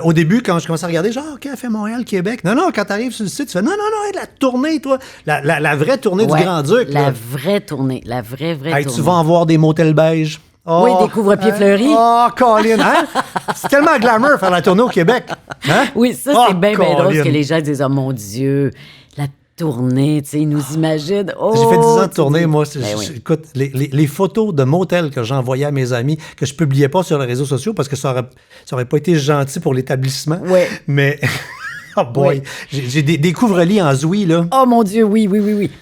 Speaker 1: au début, quand je commençais à regarder, genre, Café Montréal, Québec. Non, quand t'arrives sur le site, tu fais non, la tournée, toi. La vraie tournée du Grand-Duc.
Speaker 3: La vraie tournée, la vraie tournée.
Speaker 1: Tu vas en voir des motels beiges.
Speaker 3: Oui, des couvre-pieds fleuris.
Speaker 1: Oh, Colin, hein? C'est tellement glamour faire la tournée au Québec. Hein?
Speaker 3: Oui, ça, c'est bien drôle que les gens disent « Oh mon Dieu, la tournée, tu sais, ils nous imaginent. Oh,
Speaker 1: j'ai fait 10 ans de tournée,
Speaker 3: dis...
Speaker 1: moi.
Speaker 3: Oui.
Speaker 1: Écoute, les photos de motels que j'envoyais à mes amis, que je publiais pas sur les réseaux sociaux parce que ça aurait pas été gentil pour l'établissement.
Speaker 3: Ouais.
Speaker 1: Mais, oh boy,
Speaker 3: Ouais.
Speaker 1: j'ai des couvre-lits en zoui, là.
Speaker 3: Oh mon Dieu, oui.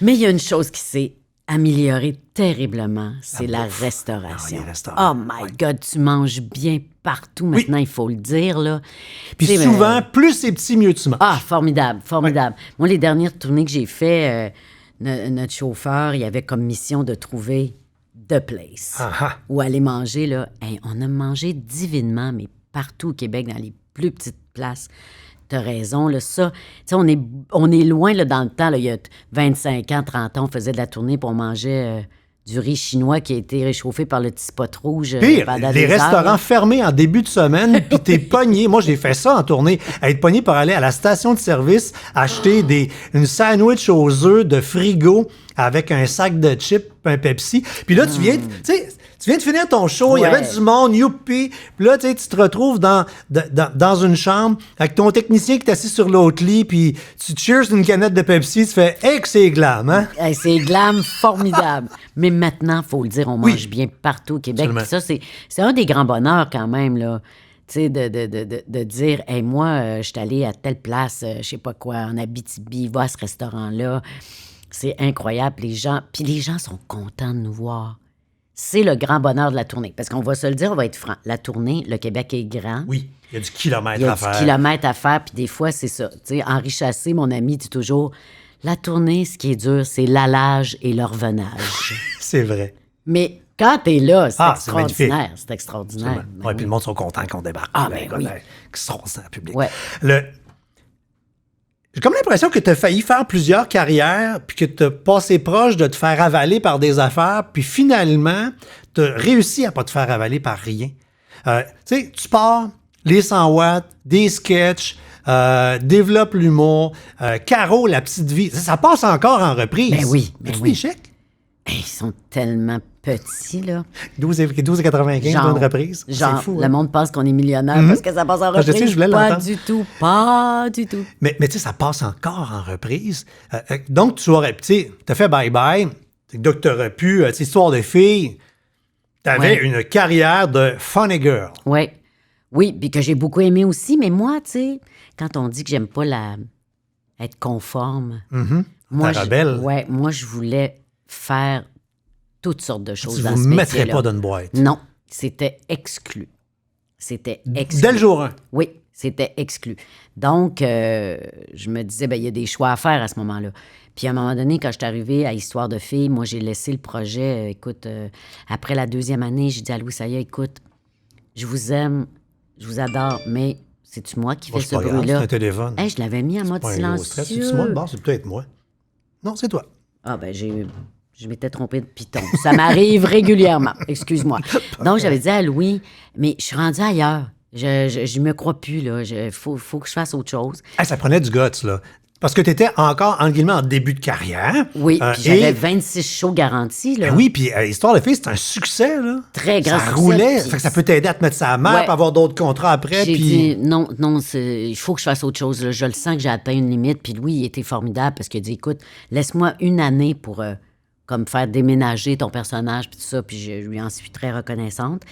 Speaker 3: Mais il y a une chose qui s'est améliorée terriblement, c'est la restauration.
Speaker 1: Ah, les restaurants.
Speaker 3: Oh my God, tu manges bien partout maintenant, il faut le dire, là.
Speaker 1: Puis
Speaker 3: Tu sais,
Speaker 1: souvent, plus c'est petit, mieux tu manges.
Speaker 3: Ah, formidable. Moi, les dernières tournées que j'ai fait, notre chauffeur, il avait comme mission de trouver The Place où aller manger, là. Hey, on a mangé divinement, mais partout au Québec, dans les plus petites places. T'as raison, là, ça. Tu sais, on est loin, là, dans le temps, là, il y a 25 ans, 30 ans, on faisait de la tournée pour manger du riz chinois qui a été réchauffé par le petit spot rouge.
Speaker 1: Pire,
Speaker 3: pendant
Speaker 1: les
Speaker 3: des heures,
Speaker 1: restaurants
Speaker 3: là.
Speaker 1: fermés en début de semaine, puis t'es pogné. Moi, j'ai fait ça en tournée. Être pogné pour aller à la station de service, acheter une sandwich aux œufs de frigo avec un sac de chips, un Pepsi. Puis là, tu viens de finir ton show, il y avait du monde, youpi. Puis là, tu te retrouves dans une chambre avec ton technicien qui est assis sur l'autre lit, puis tu cheers une canette de Pepsi, tu fais « Hey, que c'est glam, hein? »
Speaker 3: Hey, c'est glam formidable. Mais maintenant, il faut le dire, on mange bien partout au Québec. Puis ça, c'est un des grands bonheurs quand même, là. Tu sais, de dire, hey, moi, je suis allé à telle place, je sais pas quoi, en Abitibi, va à ce restaurant-là. C'est incroyable. Les gens sont contents de nous voir. C'est le grand bonheur de la tournée. Parce qu'on va se le dire, on va être franc. La tournée, le Québec est grand.
Speaker 1: Oui, il y a du kilomètre
Speaker 3: Il y a
Speaker 1: à faire.
Speaker 3: du kilomètre à faire, puis des fois, c'est ça. Tu sais, Henri Chassé, mon ami, dit toujours, la tournée, ce qui est dur, c'est l'allage et le revenage.
Speaker 1: C'est vrai.
Speaker 3: Mais quand t'es là, c'est
Speaker 1: c'est magnifique.
Speaker 3: extraordinaire. C'est extraordinaire. Ben
Speaker 1: Oui, puis le monde sont contents qu'on débarque.
Speaker 3: Ah, ben oui.
Speaker 1: Extraordinaire public.
Speaker 3: Ouais.
Speaker 1: J'ai comme l'impression que tu as failli faire plusieurs carrières, puis que tu as passé proche de te faire avaler par des affaires, puis finalement, tu as réussi à pas te faire avaler par rien. Tu sais, tu pars, les 100 watts, des sketchs, développe l'humour, Caro, la petite vie. Ça passe encore en reprise.
Speaker 3: Ben oui, ben
Speaker 1: As-tu
Speaker 3: oui.
Speaker 1: des chèques?
Speaker 3: Hey, ils sont tellement petits, là.
Speaker 1: 12,95
Speaker 3: Genre,
Speaker 1: pour une reprise. C'est fou.
Speaker 3: le
Speaker 1: hein?
Speaker 3: monde pense qu'on est millionnaire parce que ça passe en
Speaker 1: Je sais,
Speaker 3: reprise.
Speaker 1: je voulais
Speaker 3: Pas
Speaker 1: l'entendre.
Speaker 3: du tout. Pas du tout.
Speaker 1: Mais tu sais, ça passe encore en reprise. Donc, tu aurais, tu sais, t'as fait bye-bye. Donc, tu aurais pu, tu sais, histoire de fille, t'avais une carrière de funny girl.
Speaker 3: Ouais. Oui, puis que j'ai beaucoup aimé aussi. Mais moi, tu sais, quand on dit que j'aime pas être conforme, moi,
Speaker 1: Ta rebelle.
Speaker 3: moi, je voulais faire toutes sortes de choses
Speaker 1: Tu
Speaker 3: dans
Speaker 1: vous
Speaker 3: ce
Speaker 1: mettrais
Speaker 3: métier-là.
Speaker 1: pas dans une boîte.
Speaker 3: Non, c'était exclu. C'était exclu.
Speaker 1: Dès le jour 1.
Speaker 3: Oui, c'était exclu. Donc, je me disais, il y a des choix à faire à ce moment-là. Puis à un moment donné, quand je suis arrivée à Histoire de filles, moi, j'ai laissé le projet. Écoute, après la 2e année, j'ai dit à Louis Saya, écoute, je vous aime, je vous adore, mais c'est-tu moi qui fais ce
Speaker 1: C'est pas grave, c'est
Speaker 3: bruit-là?
Speaker 1: un téléphone.
Speaker 3: Hey, je l'avais mis en mode
Speaker 1: Pas un gros stress.
Speaker 3: silencieux.
Speaker 1: C'est-tu moi le bord? C'est peut-être moi. Non, c'est toi.
Speaker 3: Ah, ben, je m'étais trompée de piton. Ça m'arrive régulièrement. Excuse-moi. Donc, j'avais dit à Louis, mais je suis rendue ailleurs. Je me crois plus, là. Faut que je fasse autre chose.
Speaker 1: Hey, ça prenait du guts, là. Parce que tu étais encore, entre guillemets, en début de carrière.
Speaker 3: Oui, puis j'avais 26 shows garantis, là.
Speaker 1: Ben oui, puis Histoire de filles, c'est un succès, là.
Speaker 3: Très grand
Speaker 1: Ça
Speaker 3: succès,
Speaker 1: roulait.
Speaker 3: puis
Speaker 1: Fait que ça peut t'aider à te mettre sa mère,
Speaker 3: Ouais.
Speaker 1: puis avoir d'autres contrats après.
Speaker 3: J'ai
Speaker 1: Puis
Speaker 3: dit, non, il faut que je fasse autre chose. Là. Je le sens que j'ai atteint une limite. Puis Louis, il était formidable parce qu'il a dit, écoute, laisse-moi une année pour comme faire déménager ton personnage, puis tout ça. Puis je lui en suis très reconnaissante.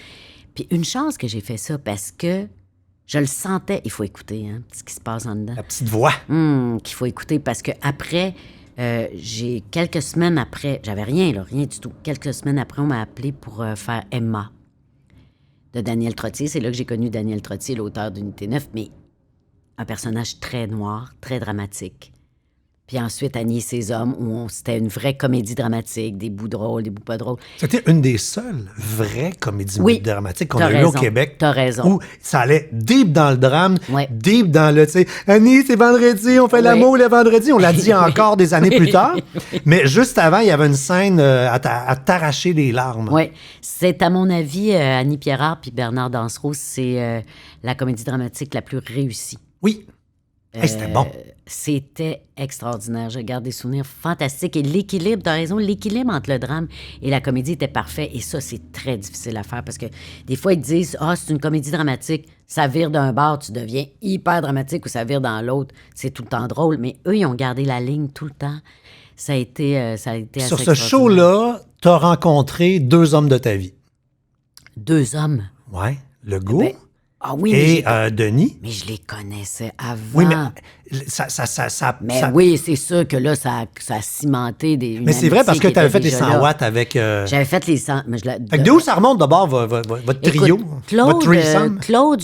Speaker 3: Puis une chance que j'ai fait ça parce que je le sentais. Il faut écouter, hein, ce qui se passe en dedans.
Speaker 1: la petite voix.
Speaker 3: Qu'il faut écouter parce que après, j'ai quelques semaines après, j'avais rien, là, rien du tout. Quelques semaines après, on m'a appelé pour faire Emma de Daniel Trottier. C'est là que j'ai connu Daniel Trottier, l'auteur d'Unité 9, mais un personnage très noir, très dramatique. Puis ensuite, Annie et ses hommes, où c'était une vraie comédie dramatique, des bouts drôles, des bouts pas drôles.
Speaker 1: C'était une des seules vraies comédies
Speaker 3: Oui,
Speaker 1: dramatiques qu'on
Speaker 3: t'as
Speaker 1: a eues au
Speaker 3: raison,
Speaker 1: Québec.
Speaker 3: t'as raison.
Speaker 1: Où ça allait deep dans le drame,
Speaker 3: Ouais.
Speaker 1: deep dans le, tu sais, Annie, c'est vendredi, on fait l'amour le vendredi. On l'a dit encore des années plus tard. Mais juste avant, il y avait une scène à t'arracher les larmes.
Speaker 3: Oui, c'est à mon avis, Annie Pierrard puis Bernard Dansereau, c'est la comédie dramatique la plus réussie.
Speaker 1: Oui. Hey, c'était bon.
Speaker 3: C'était extraordinaire. Je garde des souvenirs fantastiques. Et l'équilibre, t'as raison, l'équilibre entre le drame et la comédie était parfait. Et ça, c'est très difficile à faire parce que des fois, ils te disent « Ah, c'est une comédie dramatique. Ça vire d'un bord, tu deviens hyper dramatique ou ça vire dans l'autre. C'est tout le temps drôle. » Mais eux, ils ont gardé la ligne tout le temps. Ça a été assez
Speaker 1: Sur ce
Speaker 3: extraordinaire.
Speaker 1: show-là, t'as rencontré 2 hommes de ta vie.
Speaker 3: 2 hommes.
Speaker 1: Ouais, Legault
Speaker 3: Ben, ah oui,
Speaker 1: et Denis.
Speaker 3: mais je les connaissais avant.
Speaker 1: Oui, mais ça
Speaker 3: Mais
Speaker 1: ça-
Speaker 3: oui, c'est sûr que là, ça a cimenté une
Speaker 1: mais c'est vrai parce que
Speaker 3: amitié qui
Speaker 1: tu avais
Speaker 3: était
Speaker 1: fait les
Speaker 3: déjà
Speaker 1: 100
Speaker 3: là.
Speaker 1: watts avec...
Speaker 3: J'avais fait les 100... Mais
Speaker 1: Fait que d'où ça remonte d'abord votre trio,
Speaker 3: Écoute, Claude,
Speaker 1: votre threesome?
Speaker 3: Claude,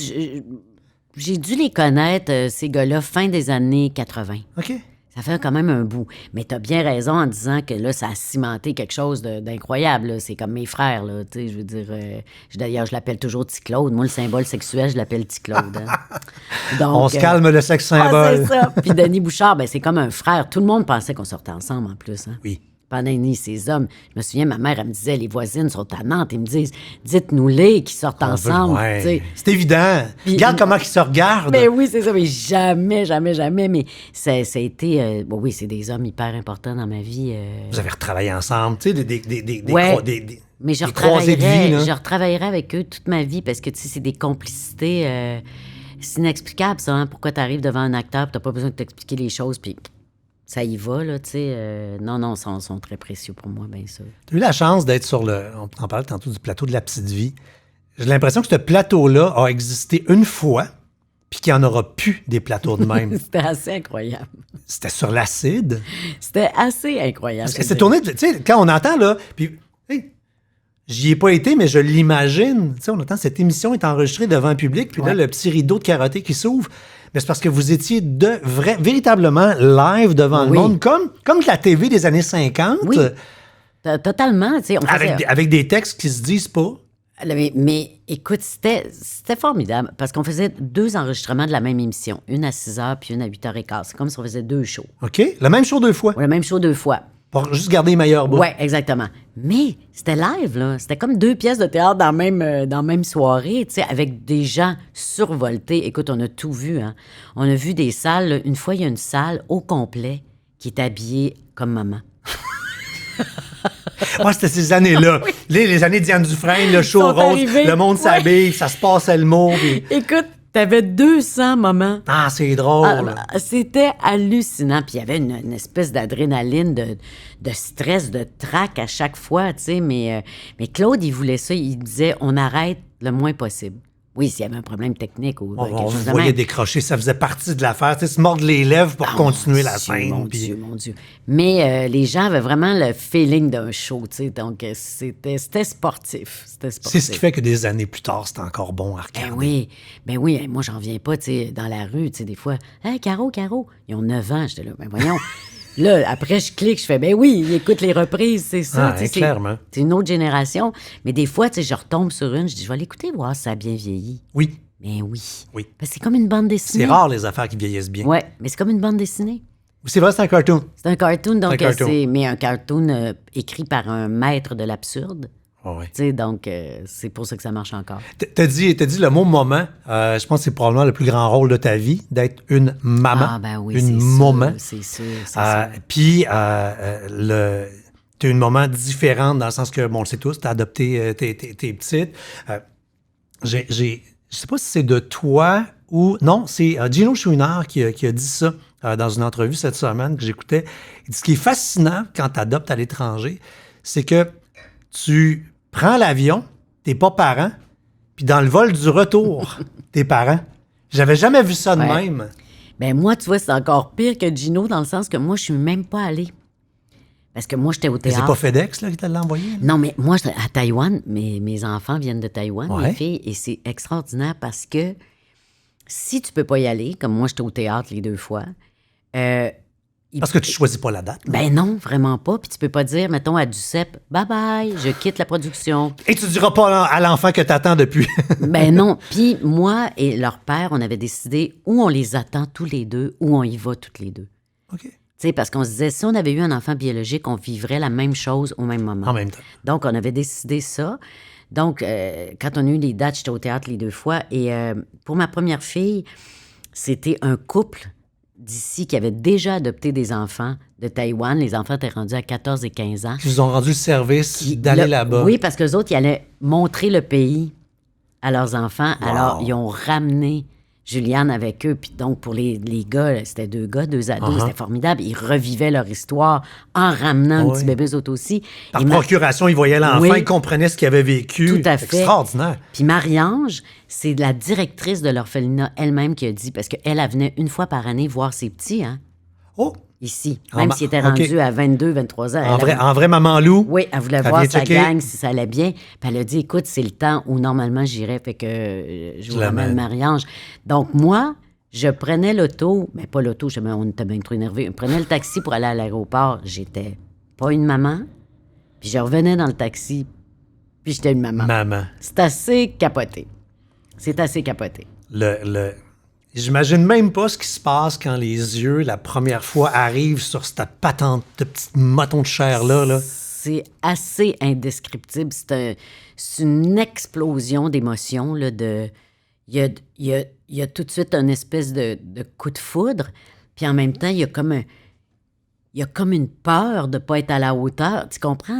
Speaker 3: j'ai dû les connaître, ces gars-là, fin des années 80.
Speaker 1: OK.
Speaker 3: Ça fait quand même un bout. Mais t'as bien raison en disant que là, ça a cimenté quelque chose d'incroyable. Là. C'est comme mes frères, là. Tu sais, je veux dire... d'ailleurs, je l'appelle toujours T-Claude. Moi, le symbole sexuel, je l'appelle T-Claude. Hein. Donc,
Speaker 1: On se calme le sexe symbole.
Speaker 3: c'est ça. Puis Denis Bouchard, ben, c'est comme un frère. Tout le monde pensait qu'on sortait ensemble, en plus. Hein.
Speaker 1: Oui.
Speaker 3: Pendant Denis, ces hommes. Je me souviens, ma mère, elle me disait, les voisines sont tannantes. Ils me disent, dites-nous-les qu'ils sortent ensemble.
Speaker 1: Ouais.
Speaker 3: Tu sais.
Speaker 1: C'est évident.
Speaker 3: Puis-
Speaker 1: Regarde comment ils se regardent.
Speaker 3: Mais oui, c'est ça. Mais jamais, jamais, jamais. Mais ça a été... bon, oui, c'est des hommes hyper importants dans ma vie.
Speaker 1: Vous avez retravaillé ensemble, tu sais,
Speaker 3: Ouais.
Speaker 1: des
Speaker 3: Mais je
Speaker 1: croisées de vie, là.
Speaker 3: retravaillerais avec eux toute ma vie parce que, tu sais, c'est des complicités... c'est inexplicable, ça. Hein? Pourquoi tu arrives devant un acteur et tu n'as pas besoin de t'expliquer les choses, puis ça y va, là, tu sais. Non, ils sont très précieux pour moi, bien sûr.
Speaker 1: Tu as eu la chance d'être sur on en parlait tantôt du plateau de la petite vie. J'ai l'impression que ce plateau-là a existé une fois, puis qu'il n'y en aura plus des plateaux de même.
Speaker 3: C'était assez incroyable.
Speaker 1: C'était sur l'acide.
Speaker 3: C'était assez incroyable.
Speaker 1: Parce que c'est tourné, tu sais, quand on entend, là, puis, hey, j'y ai pas été, mais je l'imagine. Tu sais, on entend cette émission est enregistrée devant un public, puis là,
Speaker 3: Ouais.
Speaker 1: le petit rideau de karaté qui s'ouvre. Mais c'est parce que vous étiez véritablement live devant le
Speaker 3: Oui.
Speaker 1: monde, comme de la TV des années 50,
Speaker 3: Oui. Totalement, tu sais. On faisait...
Speaker 1: avec des textes qui se disent pas.
Speaker 3: Mais écoute, c'était formidable parce qu'on faisait 2 enregistrements de la même émission, une à 6h puis une à 8h15. C'est comme si on faisait 2 shows.
Speaker 1: OK? Le même show 2 fois.
Speaker 3: Ou le même show 2 fois.
Speaker 1: Pour juste garder les meilleurs bouts.
Speaker 3: Oui, exactement. Mais c'était live, là. C'était comme 2 pièces de théâtre dans la même soirée, tu sais, avec des gens survoltés. Écoute, on a tout vu, hein. On a vu des salles. Là. Une fois, il y a une salle au complet qui est habillée comme maman.
Speaker 1: Moi, c'était ces années-là. Les années Diane Dufresne, le show
Speaker 3: Sont
Speaker 1: rose,
Speaker 3: arrivés.
Speaker 1: le monde s'habille, ça se passait le mot. Puis...
Speaker 3: Écoute, t'avais 200 moments.
Speaker 1: Ah, c'est drôle.
Speaker 3: C'était hallucinant. Puis il y avait une espèce d'adrénaline, de stress, de trac à chaque fois, tu sais. Mais Claude, il voulait ça. Il disait, on arrête le moins possible. Oui, s'il y avait un problème technique ou
Speaker 1: On
Speaker 3: quelque
Speaker 1: vous
Speaker 3: chose de
Speaker 1: voyait
Speaker 3: même.
Speaker 1: décrocher, ça faisait partie de l'affaire. Tu sais, se mordre les lèvres pour continuer la scène.
Speaker 3: Mon
Speaker 1: puis-
Speaker 3: Dieu, mon Dieu. Mais les gens avaient vraiment le feeling d'un show, tu sais. Donc, c'était sportif. C'était sportif.
Speaker 1: C'est ce qui fait que des années plus tard, c'est encore bon à regarder.
Speaker 3: Ben oui, moi, j'en viens pas, tu sais, dans la rue, tu sais, des fois. Hey, Caro, ils ont 9 ans. J'étais là, ben voyons. Là, après, je clique, je fais, ben oui, ils écoutent les reprises, c'est ça.
Speaker 1: Ah,
Speaker 3: tu sais,
Speaker 1: clairement.
Speaker 3: C'est une autre génération. Mais des fois, tu sais, je retombe sur une, je dis, je vais l'écouter, voir si ça a bien vieilli.
Speaker 1: Oui,
Speaker 3: Ben oui.
Speaker 1: oui.
Speaker 3: Parce que c'est comme une bande dessinée.
Speaker 1: C'est rare, les affaires qui vieillissent bien.
Speaker 3: Ouais, mais c'est comme une bande dessinée.
Speaker 1: C'est vrai, c'est un cartoon.
Speaker 3: C'est un cartoon, donc
Speaker 1: C'est un cartoon.
Speaker 3: mais un cartoon écrit par un maître de l'absurde.
Speaker 1: Oh, ouais.
Speaker 3: Tu sais, donc c'est pour ça que ça marche encore.
Speaker 1: T'as dit le mot moment. Je pense que c'est probablement le plus grand rôle de ta vie, d'être une maman.
Speaker 3: Ah ben oui,
Speaker 1: une
Speaker 3: c'est
Speaker 1: moment.
Speaker 3: sûr, c'est sûr, c'est sûr.
Speaker 1: Puis, t'as une moment différente dans le sens que, bon, on le sait tous, t'as adopté tes petites. Je sais pas si c'est de toi ou... Non, c'est Gino Chouinard qui a dit ça dans une entrevue cette semaine que j'écoutais. Il dit, ce qui est fascinant quand t'adoptes à l'étranger, c'est que tu prends l'avion, t'es pas parent, puis dans le vol du retour, t'es parent. J'avais jamais vu ça de
Speaker 3: Ouais.
Speaker 1: même.
Speaker 3: Ben moi, tu vois, c'est encore pire que Gino dans le sens que moi, je suis même pas allée. Parce que moi, j'étais au
Speaker 1: Mais c'est
Speaker 3: théâtre.
Speaker 1: pas FedEx là, qui te l'a envoyé? là?
Speaker 3: Non, mais moi, j'étais à Taïwan. Mes enfants viennent de Taïwan,
Speaker 1: Ouais.
Speaker 3: mes filles, et c'est extraordinaire parce si tu peux pas y aller, comme moi, j'étais au théâtre les 2 fois,
Speaker 1: Parce que tu choisis pas la date. là.
Speaker 3: ben non, vraiment pas. Puis tu peux pas dire, mettons, à Duceppe, bye-bye, je quitte la production.
Speaker 1: Et tu diras pas à l'enfant que t'attends depuis.
Speaker 3: Ben non. Puis moi et leur père, on avait décidé où on les attend tous les deux, où on y va toutes les deux.
Speaker 1: OK.
Speaker 3: Tu sais, parce qu'on se disait, si on avait eu un enfant biologique, on vivrait la même chose au même moment.
Speaker 1: En même temps.
Speaker 3: Donc, on avait décidé ça. Donc, quand on a eu les dates, j'étais au théâtre les 2 fois. Et pour ma première fille, c'était un couple d'ici qui avaient déjà adopté des enfants de Taïwan. Les enfants étaient rendus à 14 et 15 ans.
Speaker 1: Ils vous ont rendu le service d'aller là-bas.
Speaker 3: Oui, parce qu'eux autres, ils allaient montrer le pays à leurs enfants.
Speaker 1: Wow.
Speaker 3: Alors, ils ont ramené Juliane avec eux. Puis donc, pour les gars, c'était 2 gars, 2 ados, c'était formidable. Ils revivaient leur histoire en ramenant un petit bébé, eux autres aussi.
Speaker 1: Par procuration, ils voyaient l'enfant, ils comprenaient ce qu'il avait vécu.
Speaker 3: Tout à fait.
Speaker 1: Extraordinaire.
Speaker 3: Puis Marie-Ange, c'est la directrice de l'orphelinat elle-même qui a dit, parce qu'elle venait une fois par année voir ses petits, hein, ici. Même s'il était rendu à 22, 23 ans.
Speaker 1: En vrai maman loup?
Speaker 3: Oui, elle voulait voir sa gang, si ça allait bien. Puis elle a dit, écoute, c'est le temps où normalement j'irais, fait que je vous ramène Marie-Ange. Donc moi, je prenais l'auto, mais pas l'auto, on était bien trop énervés. Je prenais le taxi pour aller à l'aéroport. J'étais pas une maman. Puis je revenais dans le taxi, puis j'étais une maman. C'est assez capoté. C'est assez capoté.
Speaker 1: J'imagine même pas ce qui se passe quand les yeux, la première fois, arrivent sur cette patente de petit moton de chair-là. Là.
Speaker 3: C'est assez indescriptible. C'est une explosion d'émotions. Il y a tout de suite une espèce de coup de foudre, puis en même temps, il y a comme une peur de ne pas être à la hauteur. Tu comprends?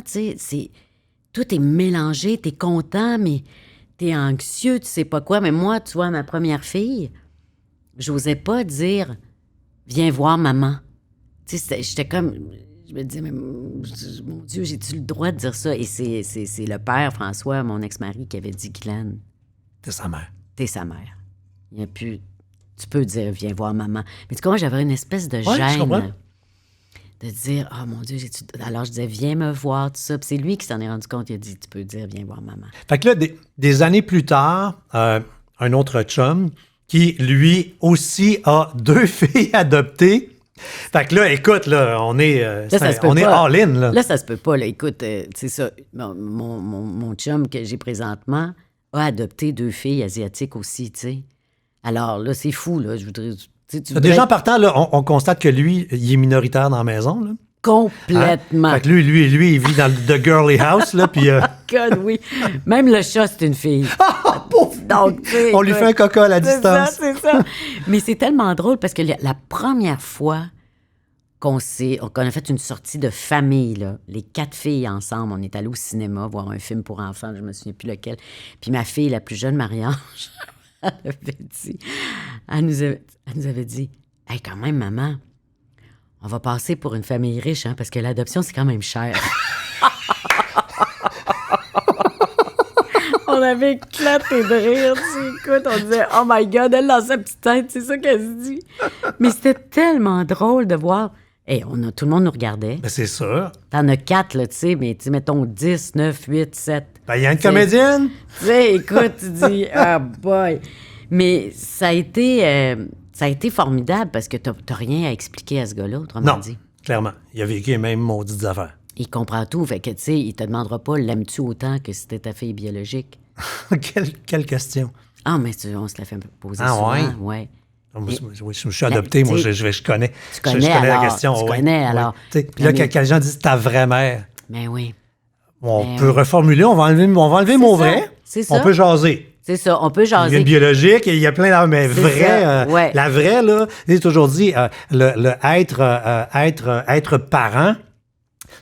Speaker 3: Tout est mélangé. Tu es content, mais tu es anxieux, tu sais pas quoi. Mais moi, tu vois, ma première fille... J'osais pas dire « Viens voir maman ». Tu sais, j'étais comme... Je me disais « Mon Dieu, j'ai-tu le droit de dire ça? » Et c'est le père, François, mon ex-mari, qui avait dit « Guylaine,
Speaker 1: t'es sa mère.
Speaker 3: T'es sa mère. Il y a plus... Tu peux dire « Viens voir maman ». Mais tu comprends, j'avais une espèce de gêne de dire « Oh mon Dieu, j'ai-tu... » Alors je disais « Viens me voir », tout ça. Puis c'est lui qui s'en est rendu compte, il a dit « Tu peux dire « Viens voir maman ».
Speaker 1: Fait que là, des années plus tard, un autre chum... qui, lui, aussi a 2 filles adoptées. Fait que là, écoute, là, on est all-in. Là.
Speaker 3: Là, ça se peut pas. Là. Écoute, c'est ça. Mon chum que j'ai présentement a adopté 2 filles asiatiques aussi, tu sais. Alors là, c'est fou, là. Je voudrais...
Speaker 1: Déjà, en partant, là, on constate que lui, il est minoritaire dans la maison, là.
Speaker 3: Complètement.
Speaker 1: Fait que lui, il vit dans le The Girly House, là, puis...
Speaker 3: God, oui. Même le chat, c'est une fille. Donc,
Speaker 1: on lui fait un coca à la distance.
Speaker 3: C'est ça. Mais c'est tellement drôle parce que la première fois qu'on a fait une sortie de famille, là, les 4 filles ensemble, on est allé au cinéma voir un film pour enfants, je me souviens plus lequel. Puis ma fille, la plus jeune, Marie-Ange, elle nous avait dit « Hey, quand même, maman, on va passer pour une famille riche, hein, parce que l'adoption, c'est quand même cher. » On avait éclaté de rire, écoute, on disait « Oh my God, elle dans sa petite tête, c'est ça qu'elle se dit. » Mais c'était tellement drôle de voir. Tout le monde nous regardait.
Speaker 1: Ben c'est sûr.
Speaker 3: T'en as 4, là, tu sais, mais mettons 10, 9, 8, 7.
Speaker 1: Ben, il y a une comédienne.
Speaker 3: Tu sais, écoute, tu dis « Ah boy! » Mais ça a été formidable parce que t'as rien à expliquer à ce gars-là, autrement dit.
Speaker 1: Clairement. Il a vécu les mêmes maudites affaires.
Speaker 3: Il comprend tout. Fait que, tu sais, il te demandera pas « L'aimes-tu autant que c'était ta fille biologique? »
Speaker 1: Quelle question.
Speaker 3: Ah, mais on se la fait poser souvent. Ouais.
Speaker 1: Je suis adopté, moi, je connais.
Speaker 3: Tu connais
Speaker 1: la question.
Speaker 3: Tu connais, alors.
Speaker 1: Puis là, quelqu'un gens dit ta vraie mère.
Speaker 3: Ben oui.
Speaker 1: On peut reformuler, on va enlever mon vrai.
Speaker 3: C'est ça.
Speaker 1: On peut jaser.
Speaker 3: C'est ça, on peut jaser.
Speaker 1: Il y a une biologique, il y a plein d'armes, mais vrai, la vraie, là, c'est aujourd'hui, être parent,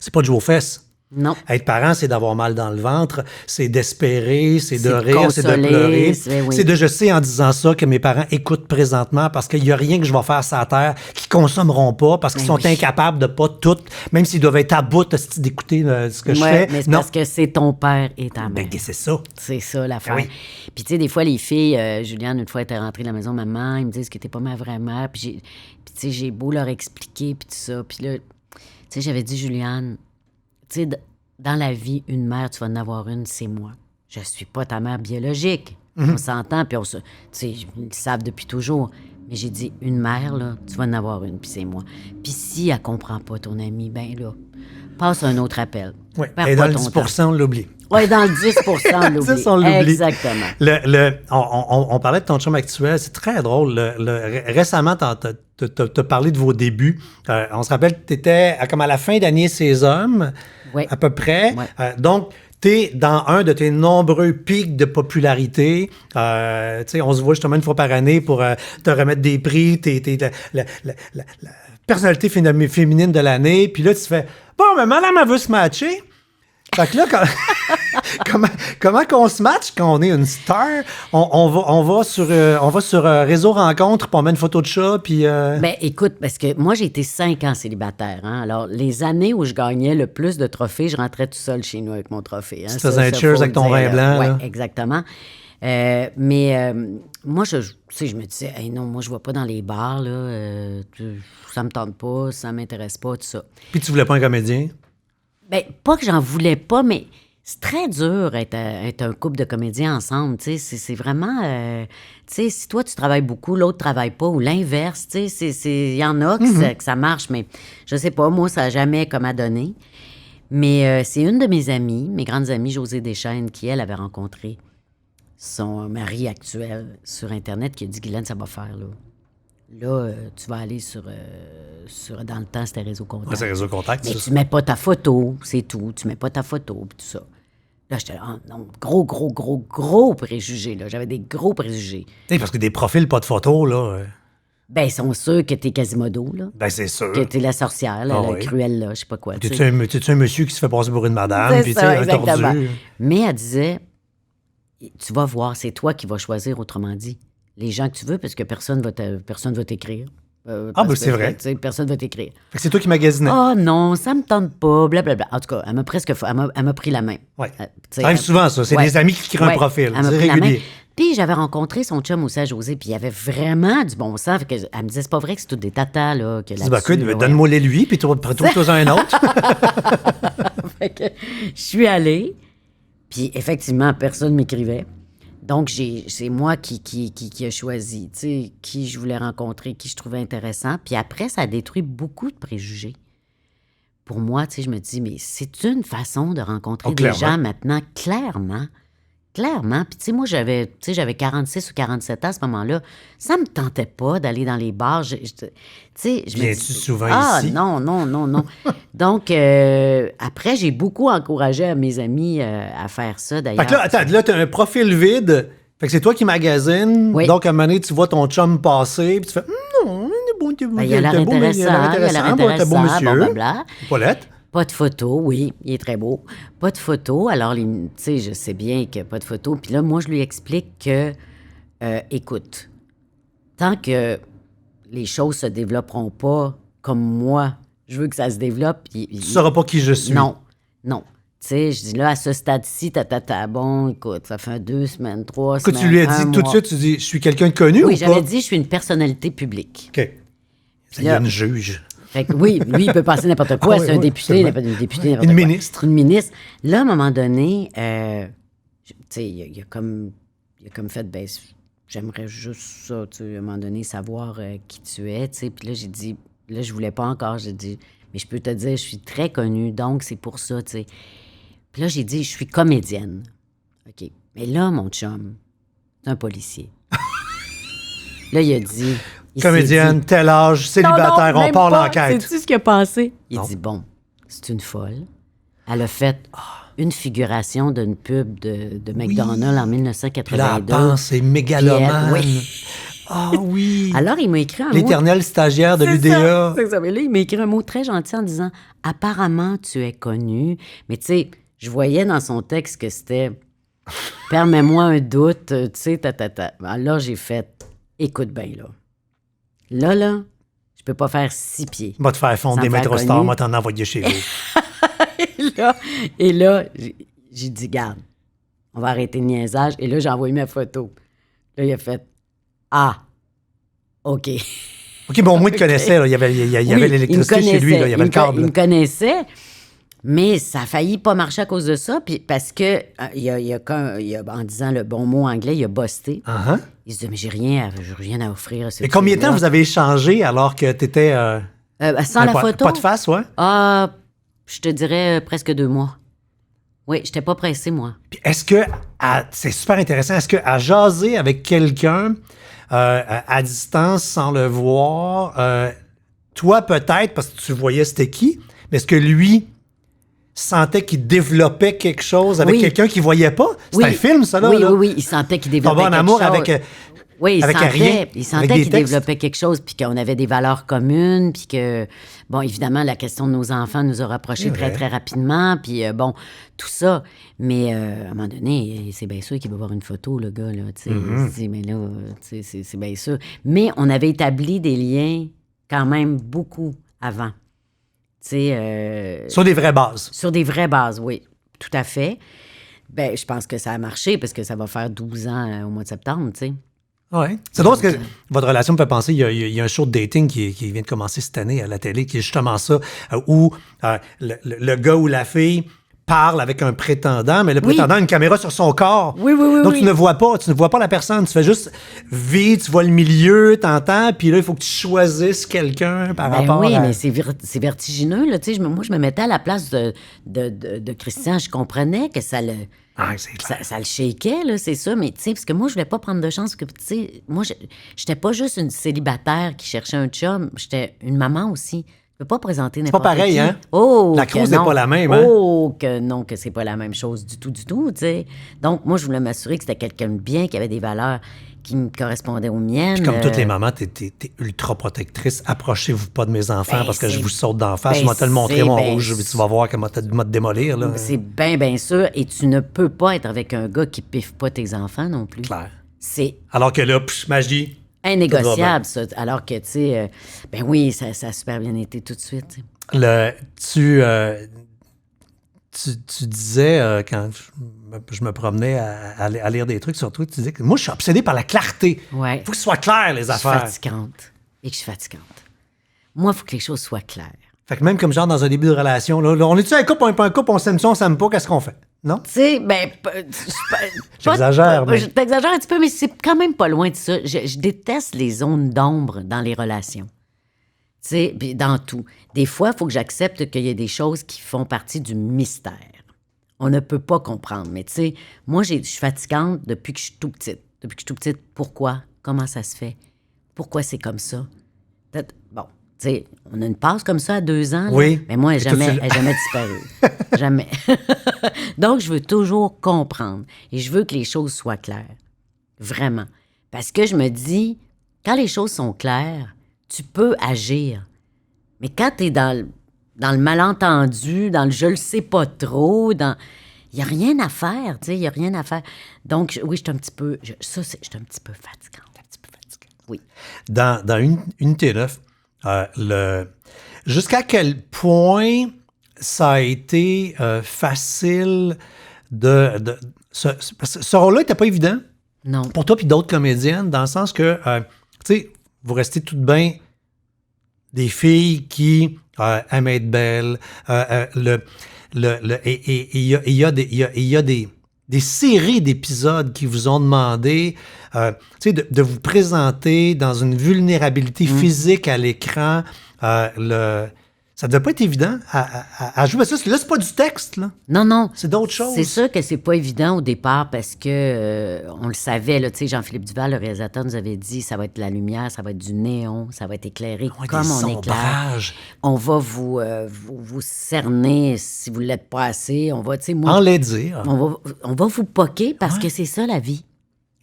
Speaker 1: c'est pas de jouer aux fesses.
Speaker 3: Non.
Speaker 1: Être parent, c'est d'avoir mal dans le ventre, c'est d'espérer, c'est de rire,
Speaker 3: consoler,
Speaker 1: c'est de pleurer.
Speaker 3: Oui.
Speaker 1: C'est de, je sais en disant ça, que mes parents écoutent présentement parce qu'il n'y a rien que je vais faire sur la terre qu'ils consommeront pas parce qu'ils sont incapables de pas tout, même s'ils doivent être à bout d'écouter ce que je fais.
Speaker 3: Mais c'est parce que c'est ton père et ta mère.
Speaker 1: Ben, c'est ça.
Speaker 3: C'est ça l'affaire.
Speaker 1: Oui.
Speaker 3: Puis tu sais, des fois, les filles, Juliane, une fois, elle était rentrée à la maison, maman, ils me disent que t'es pas ma vraie mère. Puis tu sais, j'ai beau leur expliquer, puis tout ça. Puis là, tu sais, j'avais dit, Juliane, tu sais, dans la vie, une mère, tu vas en avoir une, c'est moi. Je suis pas ta mère biologique. On s'entend, puis tu sais, ils le savent depuis toujours. Mais j'ai dit, une mère, là, tu vas en avoir une, puis c'est moi. Puis si elle comprend pas ton amie, ben là, passe un autre appel.
Speaker 1: Oui, et dans le 10 on l'oublie.
Speaker 3: Oui, dans le 10 on l'oublie.
Speaker 1: 10 on l'oublie.
Speaker 3: Exactement.
Speaker 1: On parlait de ton chum actuel, c'est très drôle. Récemment, t'as parlé de vos débuts. On se rappelle que t'étais comme à la fin d'année Ces Hommes, à peu près.
Speaker 3: Ouais.
Speaker 1: Donc, t'es dans un de tes nombreux pics de popularité. Tu sais, on se voit justement une fois par année pour te remettre des prix. T'es la personnalité féminine de l'année. Puis là, tu fais « Bon, mais madame, elle veut se matcher. » Fait que là, comment qu'on se match quand on est une star? On va sur Réseau Rencontre, puis on met une photo de chat, puis...
Speaker 3: Ben, écoute, parce que moi, j'ai été 5 ans célibataire. Hein? Alors, les années où je gagnais le plus de trophées, je rentrais tout seul chez nous avec mon trophée. Hein?
Speaker 1: Tu faisais un cheers avec ton vin blanc.
Speaker 3: Oui, exactement. Moi, je me disais, hey, non, moi, je ne vais pas dans les bars, là. Ça me tente pas, ça m'intéresse pas, tout ça.
Speaker 1: Puis tu voulais pas un comédien?
Speaker 3: Ben, pas que j'en voulais pas, mais c'est très dur être un couple de comédiens ensemble, tu sais. C'est vraiment... tu sais, si toi, tu travailles beaucoup, l'autre travaille pas, ou l'inverse, tu sais. Il y en a que ça marche, mais je sais pas, moi, ça n'a jamais comme à donner. Mais c'est une de mes amies, mes grandes amies, Josée Deschênes, qui, elle, avait rencontré son mari actuel sur Internet, qui a dit, Guylaine, ça va faire, là. Là, tu vas aller sur dans le temps, c'était Réseau Contact.
Speaker 1: C'est Réseau Contact,
Speaker 3: mais
Speaker 1: ça.
Speaker 3: tu mets pas ta photo, c'est tout. Tu mets pas ta photo, puis tout ça. Là, j'étais là, non, gros préjugés, là. J'avais des gros préjugés.
Speaker 1: Tu sais, parce que des profils, pas de photos, là...
Speaker 3: Ben, ils sont sûrs que t'es Quasimodo, là.
Speaker 1: Ben, c'est sûr.
Speaker 3: Que t'es la sorcière, là, la
Speaker 1: oui.
Speaker 3: Cruella, je sais pas quoi.
Speaker 1: T'es-tu un monsieur qui se fait passer pour une madame,
Speaker 3: C'est
Speaker 1: puis tu
Speaker 3: ça,
Speaker 1: sais, un
Speaker 3: exactement.
Speaker 1: tordu?
Speaker 3: Mais elle disait, tu vas voir, c'est toi qui vas choisir, autrement dit, les gens que tu veux, parce que personne va t'écrire.
Speaker 1: Ben c'est vrai.
Speaker 3: Personne va t'écrire.
Speaker 1: Fait que c'est toi qui magasinais.
Speaker 3: Ah non, ça me tente pas, blablabla. En tout cas, elle m'a pris la main.
Speaker 1: Ouais. Ça arrive souvent, ça. C'est des amis qui créent un profil.
Speaker 3: Elle m'a
Speaker 1: C'est
Speaker 3: pris la main.
Speaker 1: régulier.
Speaker 3: Puis j'avais rencontré son chum aussi à José, puis il y avait vraiment du bon sens. Fait que elle me disait, c'est pas vrai que c'est tout des tatas, là. Que
Speaker 1: Donne-moi les lui, puis trouve-toi un autre.
Speaker 3: Fait que je suis allée, puis effectivement, personne m'écrivait. Donc, c'est moi qui a choisi, tu sais, qui je voulais rencontrer, qui je trouvais intéressant. Puis après, ça a détruit beaucoup de préjugés. Pour moi, tu sais, je me dis, mais c'est une façon de rencontrer des gens maintenant, clairement. Puis, tu sais, moi, j'avais 46 ou 47 ans à ce moment-là. Ça me tentait pas d'aller dans les bars.
Speaker 1: Viens-tu souvent ici?
Speaker 3: Non. Donc, après, j'ai beaucoup encouragé à mes amis à faire ça, d'ailleurs.
Speaker 1: Fait que là, attends, là, t'as un profil vide. Fait que c'est toi qui magasines.
Speaker 3: Oui.
Speaker 1: Donc, à un moment donné, tu vois ton chum passer, puis tu fais, non, il est bon,
Speaker 3: il a l'air intéressant,
Speaker 1: t'es beau monsieur.
Speaker 3: Blablabla.
Speaker 1: Paulette.
Speaker 3: Pas de photo, oui, il est très beau. Pas de photo, alors, tu sais, je sais bien que pas de photo. Puis là, moi, je lui explique que, écoute, tant que les choses se développeront pas comme moi, je veux que ça se développe.
Speaker 1: Tu sauras pas qui je suis.
Speaker 3: Non. Tu sais, je dis là, à ce stade-ci, bon, écoute, ça fait 2 semaines, 3 semaines.
Speaker 1: Tu lui as dit tout de suite, tu dis, je suis quelqu'un de connu ou pas?
Speaker 3: Oui, j'avais dit, je suis une personnalité publique.
Speaker 1: OK. Il y a une juge.
Speaker 3: Fait que oui, lui, il peut passer n'importe quoi. C'est un député, n'importe
Speaker 1: une ministre.
Speaker 3: Une ministre. Là, à un moment donné, tu sais, il a comme fait, ben, j'aimerais juste ça, tu sais, à un moment donné, savoir qui tu es, tu sais. Puis là, j'ai dit, là, je voulais pas encore, j'ai dit, mais je peux te dire, je suis très connue, donc c'est pour ça, tu sais. Puis là, j'ai dit, je suis comédienne. OK. Mais là, mon chum, c'est un policier. Là, il a dit...
Speaker 1: Comédienne, tel âge, célibataire, on part l'enquête.
Speaker 3: Sais-tu ce qu'il a passé? Il dit, bon, c'est une folle. Elle a fait une figuration d'une pub de McDonald's en 1982.
Speaker 1: Là, elle pense, c'est mégalomane. Oui.
Speaker 3: Alors, il m'a écrit un mot...
Speaker 1: L'éternel stagiaire de l'UDA.
Speaker 3: C'est ça. Mais là, il m'a écrit un mot très gentil en disant, apparemment, tu es connu. Mais tu sais, je voyais dans son texte que c'était, permets-moi un doute, tu sais, Alors, j'ai fait, écoute bien, là. Là, je peux pas faire 6 pieds.
Speaker 1: Va te faire fondre des métros stars, moi t'en envoyer chez vous.
Speaker 3: et là, j'ai dit, garde, on va arrêter le niaisage. Et là, j'ai envoyé ma photo. Là, il a fait, OK.
Speaker 1: OK, bon, au moins, il te connaissait. Là. Il y avait l'électricité chez lui. Là. Il y avait le câble.
Speaker 3: Il me connaissait, mais ça a failli pas marcher à cause de ça. Puis parce que, en disant le bon mot anglais, il a busté. Il se dit, mais j'ai rien à offrir à ce
Speaker 1: Et combien de temps vous avez échangé alors que tu étais...
Speaker 3: sans la photo?
Speaker 1: Pas de face, ouais?
Speaker 3: Je te dirais presque 2 mois. Oui, j'étais pas pressée, moi.
Speaker 1: Puis est-ce que, c'est super intéressant, est-ce qu'à jaser avec quelqu'un à distance sans le voir, toi peut-être, parce que tu voyais c'était qui, mais est-ce que lui, sentait qu'il développait quelque chose avec
Speaker 3: Oui.
Speaker 1: quelqu'un qu'il voyait pas. C'est
Speaker 3: Oui.
Speaker 1: un film, ça, là.
Speaker 3: Oui,
Speaker 1: là.
Speaker 3: oui, oui. Il sentait qu'il développait
Speaker 1: Tomber en
Speaker 3: quelque
Speaker 1: amour
Speaker 3: chose.
Speaker 1: avec...
Speaker 3: Oui, il
Speaker 1: avec
Speaker 3: sentait,
Speaker 1: rien,
Speaker 3: il
Speaker 1: avec
Speaker 3: sentait
Speaker 1: des
Speaker 3: qu'il
Speaker 1: textes.
Speaker 3: développait quelque chose, puis qu'on avait des valeurs communes, puis que, bon, évidemment, la question de nos enfants nous a rapprochés
Speaker 1: C'est
Speaker 3: très,
Speaker 1: vrai.
Speaker 3: très rapidement, puis bon, tout ça. Mais à un moment donné, c'est bien sûr qu'il va voir une photo, le gars, là, tu sais. Il se dit, mais là, tu sais, c'est bien sûr. Mais on avait établi des liens quand même beaucoup avant. Tu sais...
Speaker 1: Sur des vraies bases.
Speaker 3: Sur des vraies bases, oui, tout à fait. Ben, je pense que ça a marché parce que ça va faire 12 ans au mois de septembre, tu sais.
Speaker 1: Ouais. C'est drôle parce que votre relation me fait penser, il y a un show de dating qui vient de commencer cette année à la télé, qui est justement ça, où le gars ou la fille parle avec un prétendant, mais le prétendant a une caméra sur son corps.
Speaker 3: Oui, oui, oui.
Speaker 1: Donc,
Speaker 3: oui.
Speaker 1: tu ne vois pas la personne. Tu fais juste vivre, tu vois le milieu, t'entends, puis là, il faut que tu choisisses quelqu'un par
Speaker 3: Ben
Speaker 1: rapport
Speaker 3: oui,
Speaker 1: à...
Speaker 3: mais c'est vertigineux, là, tu sais. Moi, je me mettais à la place de Christian. Je comprenais que ça le...
Speaker 1: Ah, c'est clair.
Speaker 3: Ça le shakeait, là, c'est ça. Mais, tu sais, parce que moi, je voulais pas prendre de chance. Que, tu sais, moi, j'étais pas juste une célibataire qui cherchait un chum. J'étais une maman aussi. Je peux pas présenter n'importe qui.
Speaker 1: pas pareil, hein?
Speaker 3: Oh,
Speaker 1: La
Speaker 3: que
Speaker 1: crouse n'est
Speaker 3: non.
Speaker 1: pas la même, hein?
Speaker 3: Oh, que non, que c'est pas la même chose du tout, tu sais. Donc, moi, je voulais m'assurer que c'était quelqu'un de bien, qui avait des valeurs qui me correspondaient aux miennes.
Speaker 1: Puis comme toutes les mamans, t'es ultra protectrice. Approchez-vous pas de mes enfants
Speaker 3: Ben,
Speaker 1: parce que je
Speaker 3: c'est-
Speaker 1: vous saute d'en face.
Speaker 3: ben,
Speaker 1: Je vais te le montrer,
Speaker 3: c'est-
Speaker 1: mon
Speaker 3: ben,
Speaker 1: rouge. Tu vas voir comment t'as de démolir, là.
Speaker 3: C'est bien sûr. Et tu ne peux pas être avec un gars qui piffe pas tes enfants non plus.
Speaker 1: Clair.
Speaker 3: C'est
Speaker 1: Alors que là, magie.
Speaker 3: innégociable, ça. Alors que, tu sais, ben oui, ça a super bien été tout de suite. Tu sais.
Speaker 1: Tu disais, quand je me promenais à lire des trucs sur toi, tu disais que moi, je suis obsédé par la clarté.
Speaker 3: Ouais.
Speaker 1: Il faut que ce soit clair, les
Speaker 3: Je suis
Speaker 1: affaires.
Speaker 3: fatigante. Et que je suis fatigante. Moi, il faut que les choses soient claires.
Speaker 1: Fait que même comme genre dans un début de relation, là, on est-tu un couple, on est pas un couple, on s'aime-tu, on s'aime pas, qu'est-ce qu'on fait? Non?
Speaker 3: Tu sais, ben...
Speaker 1: J'exagère, mais-
Speaker 3: T'exagères un petit peu, mais c'est quand même pas loin de ça. Je déteste les zones d'ombre dans les relations. Tu sais, puis dans tout. Des fois, il faut que j'accepte qu'il y a des choses qui font partie du mystère. On ne peut pas comprendre. Mais tu sais, moi, je suis fatigante depuis que je suis tout petite. Depuis que je suis tout petite, pourquoi? Comment ça se fait? Pourquoi c'est comme ça? Bon, tu sais, on a une passe comme ça à 2 ans. Là.
Speaker 1: Oui.
Speaker 3: Mais moi, elle
Speaker 1: Et
Speaker 3: n'a
Speaker 1: toi,
Speaker 3: jamais disparu. Jamais. Donc, je veux toujours comprendre. Et je veux que les choses soient claires. Vraiment. Parce que je me dis, quand les choses sont claires, tu peux agir. Mais quand tu es dans le malentendu, dans le je le sais pas trop, il n'y a rien à faire, tu sais, il n'y a rien à faire. Donc, oui, je suis un petit peu, je suis un petit peu fatigante. Un petit peu fatigante. Oui.
Speaker 1: Dans Unité 9, jusqu'à quel point ça a été facile ce rôle-là n'était pas évident
Speaker 3: Non.
Speaker 1: pour toi puis d'autres comédiennes, dans le sens que, tu sais, vous restez toutes bien des filles qui aiment être belles. Et il y a des séries d'épisodes qui vous ont demandé tu sais, de vous présenter dans une vulnérabilité physique à l'écran. Ça devait pas être évident à jouer. Parce que là, c'est pas du texte, là.
Speaker 3: Non, non.
Speaker 1: C'est d'autres choses.
Speaker 3: C'est sûr que c'est pas évident au départ parce que on le savait, là, tu sais, Jean-Philippe Duval, le réalisateur, nous avait dit ça va être de la lumière, ça va être du néon, ça va être éclairé
Speaker 1: Ouais,
Speaker 3: comme
Speaker 1: des
Speaker 3: on éclaire.
Speaker 1: sombrages.
Speaker 3: On va vous cerner si vous l'êtes pas assez. On va, tu sais, moi,
Speaker 1: Enlaidir.
Speaker 3: on va vous poquer parce que c'est ça la vie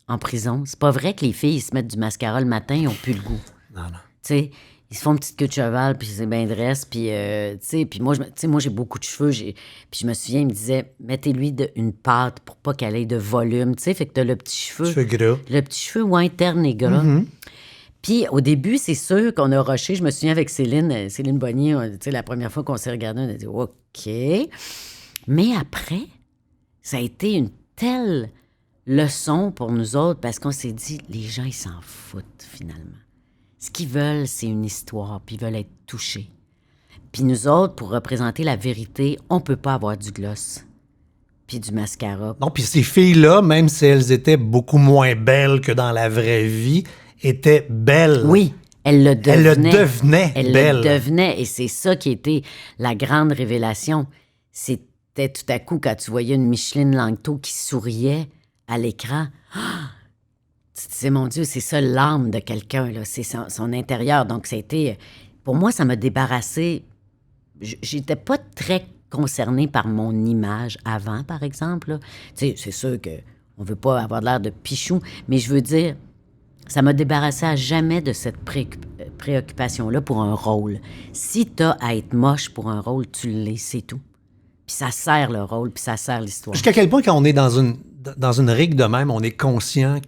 Speaker 3: en prison. C'est pas vrai que les filles ils se mettent du mascara le matin, ils ont plus le goût.
Speaker 1: Non, non.
Speaker 3: Tu sais, ils se font une petite queue de cheval, puis c'est bien dresse, puis, tu sais, puis moi, moi, j'ai beaucoup de cheveux, puis je me souviens, il me disait, mettez-lui une pâte pour pas qu'elle ait de volume, tu sais, fait que t'as le petit cheveu.
Speaker 1: Cheveux gras.
Speaker 3: Le petit cheveu, ouais, terne et gras. Puis au début, c'est sûr qu'on a rushé. Je me souviens avec Céline Bonnier, tu sais, la première fois qu'on s'est regardé, on a dit, OK. Mais après, ça a été une telle leçon pour nous autres, parce qu'on s'est dit, les gens, ils s'en foutent, finalement. Ce qu'ils veulent, c'est une histoire, puis ils veulent être touchés. Puis nous autres, pour représenter la vérité, on peut pas avoir du gloss, puis du mascara.
Speaker 1: Non, puis ces filles-là, même si elles étaient beaucoup moins belles que dans la vraie vie, étaient belles.
Speaker 3: Oui, elle le devenait.
Speaker 1: Elle le devenait
Speaker 3: Elle
Speaker 1: belle.
Speaker 3: le devenait, et c'est ça qui était la grande révélation. C'était tout à coup, quand tu voyais une Micheline Langto qui souriait à l'écran, tu te disais, mon Dieu, c'est ça l'âme de quelqu'un, là, c'est son intérieur. Donc, ça a été... Pour moi, ça m'a débarrassé. J'étais pas très concerné par mon image avant, par exemple. Là. Tu sais, c'est sûr qu'on veut pas avoir l'air de pichou, mais je veux dire, ça m'a débarrassé à jamais de cette préoccupation-là pour un rôle. Si t'as à être moche pour un rôle, tu l'es, c'est tout. Puis ça sert le rôle, puis ça sert l'histoire.
Speaker 1: Jusqu'à quel point, quand on est dans une rigue de même, on est conscient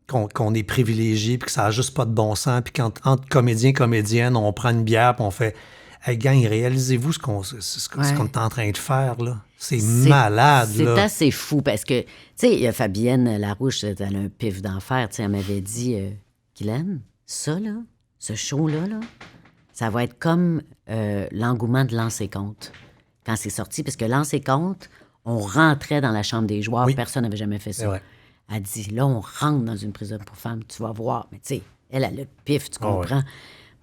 Speaker 1: qu'on est privilégié, puis que ça n'a juste pas de bon sens, puis qu'entre comédiens et comédiennes, on prend une bière, puis on fait « Hey, gang, réalisez-vous ce qu'on est en train de faire, là? C'est malade, là! »
Speaker 3: C'est assez fou, parce que, tu sais, Fabienne Larouche, elle a un pif d'enfer, tu sais, elle m'avait dit « Guylaine, ça, là, ce show-là, là, ça va être comme l'engouement de Lancer Compte. » Quand c'est sorti, parce que Lancer Compte, on rentrait dans la chambre des joueurs, personne n'avait jamais fait ça. Elle dit, là, on rentre dans une prison pour femmes, tu vas voir. Mais tu sais, elle a le pif, tu comprends.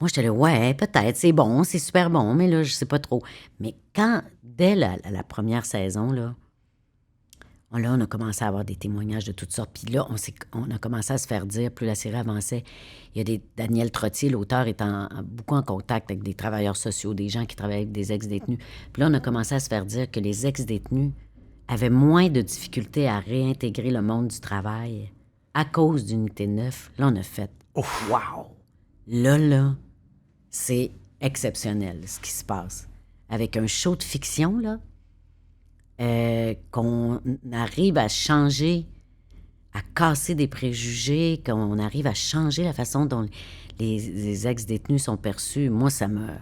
Speaker 3: Moi, j'étais là, ouais, peut-être, c'est bon, c'est super bon, mais là, je sais pas trop. Mais dès la première saison, là, on a commencé à avoir des témoignages de toutes sortes. Puis là, on a commencé à se faire dire, plus la série avançait, Daniel Trottier, l'auteur, est beaucoup en contact avec des travailleurs sociaux, des gens qui travaillent avec des ex-détenus. Puis là, on a commencé à se faire dire que les ex-détenus avaient moins de difficultés à réintégrer le monde du travail à cause d'Unité 9. Là, on a fait « Wow! » Là, c'est exceptionnel, ce qui se passe. Avec un show de fiction, là, qu'on arrive à changer, à casser des préjugés, qu'on arrive à changer la façon dont les ex-détenus sont perçus. Moi, ça m'a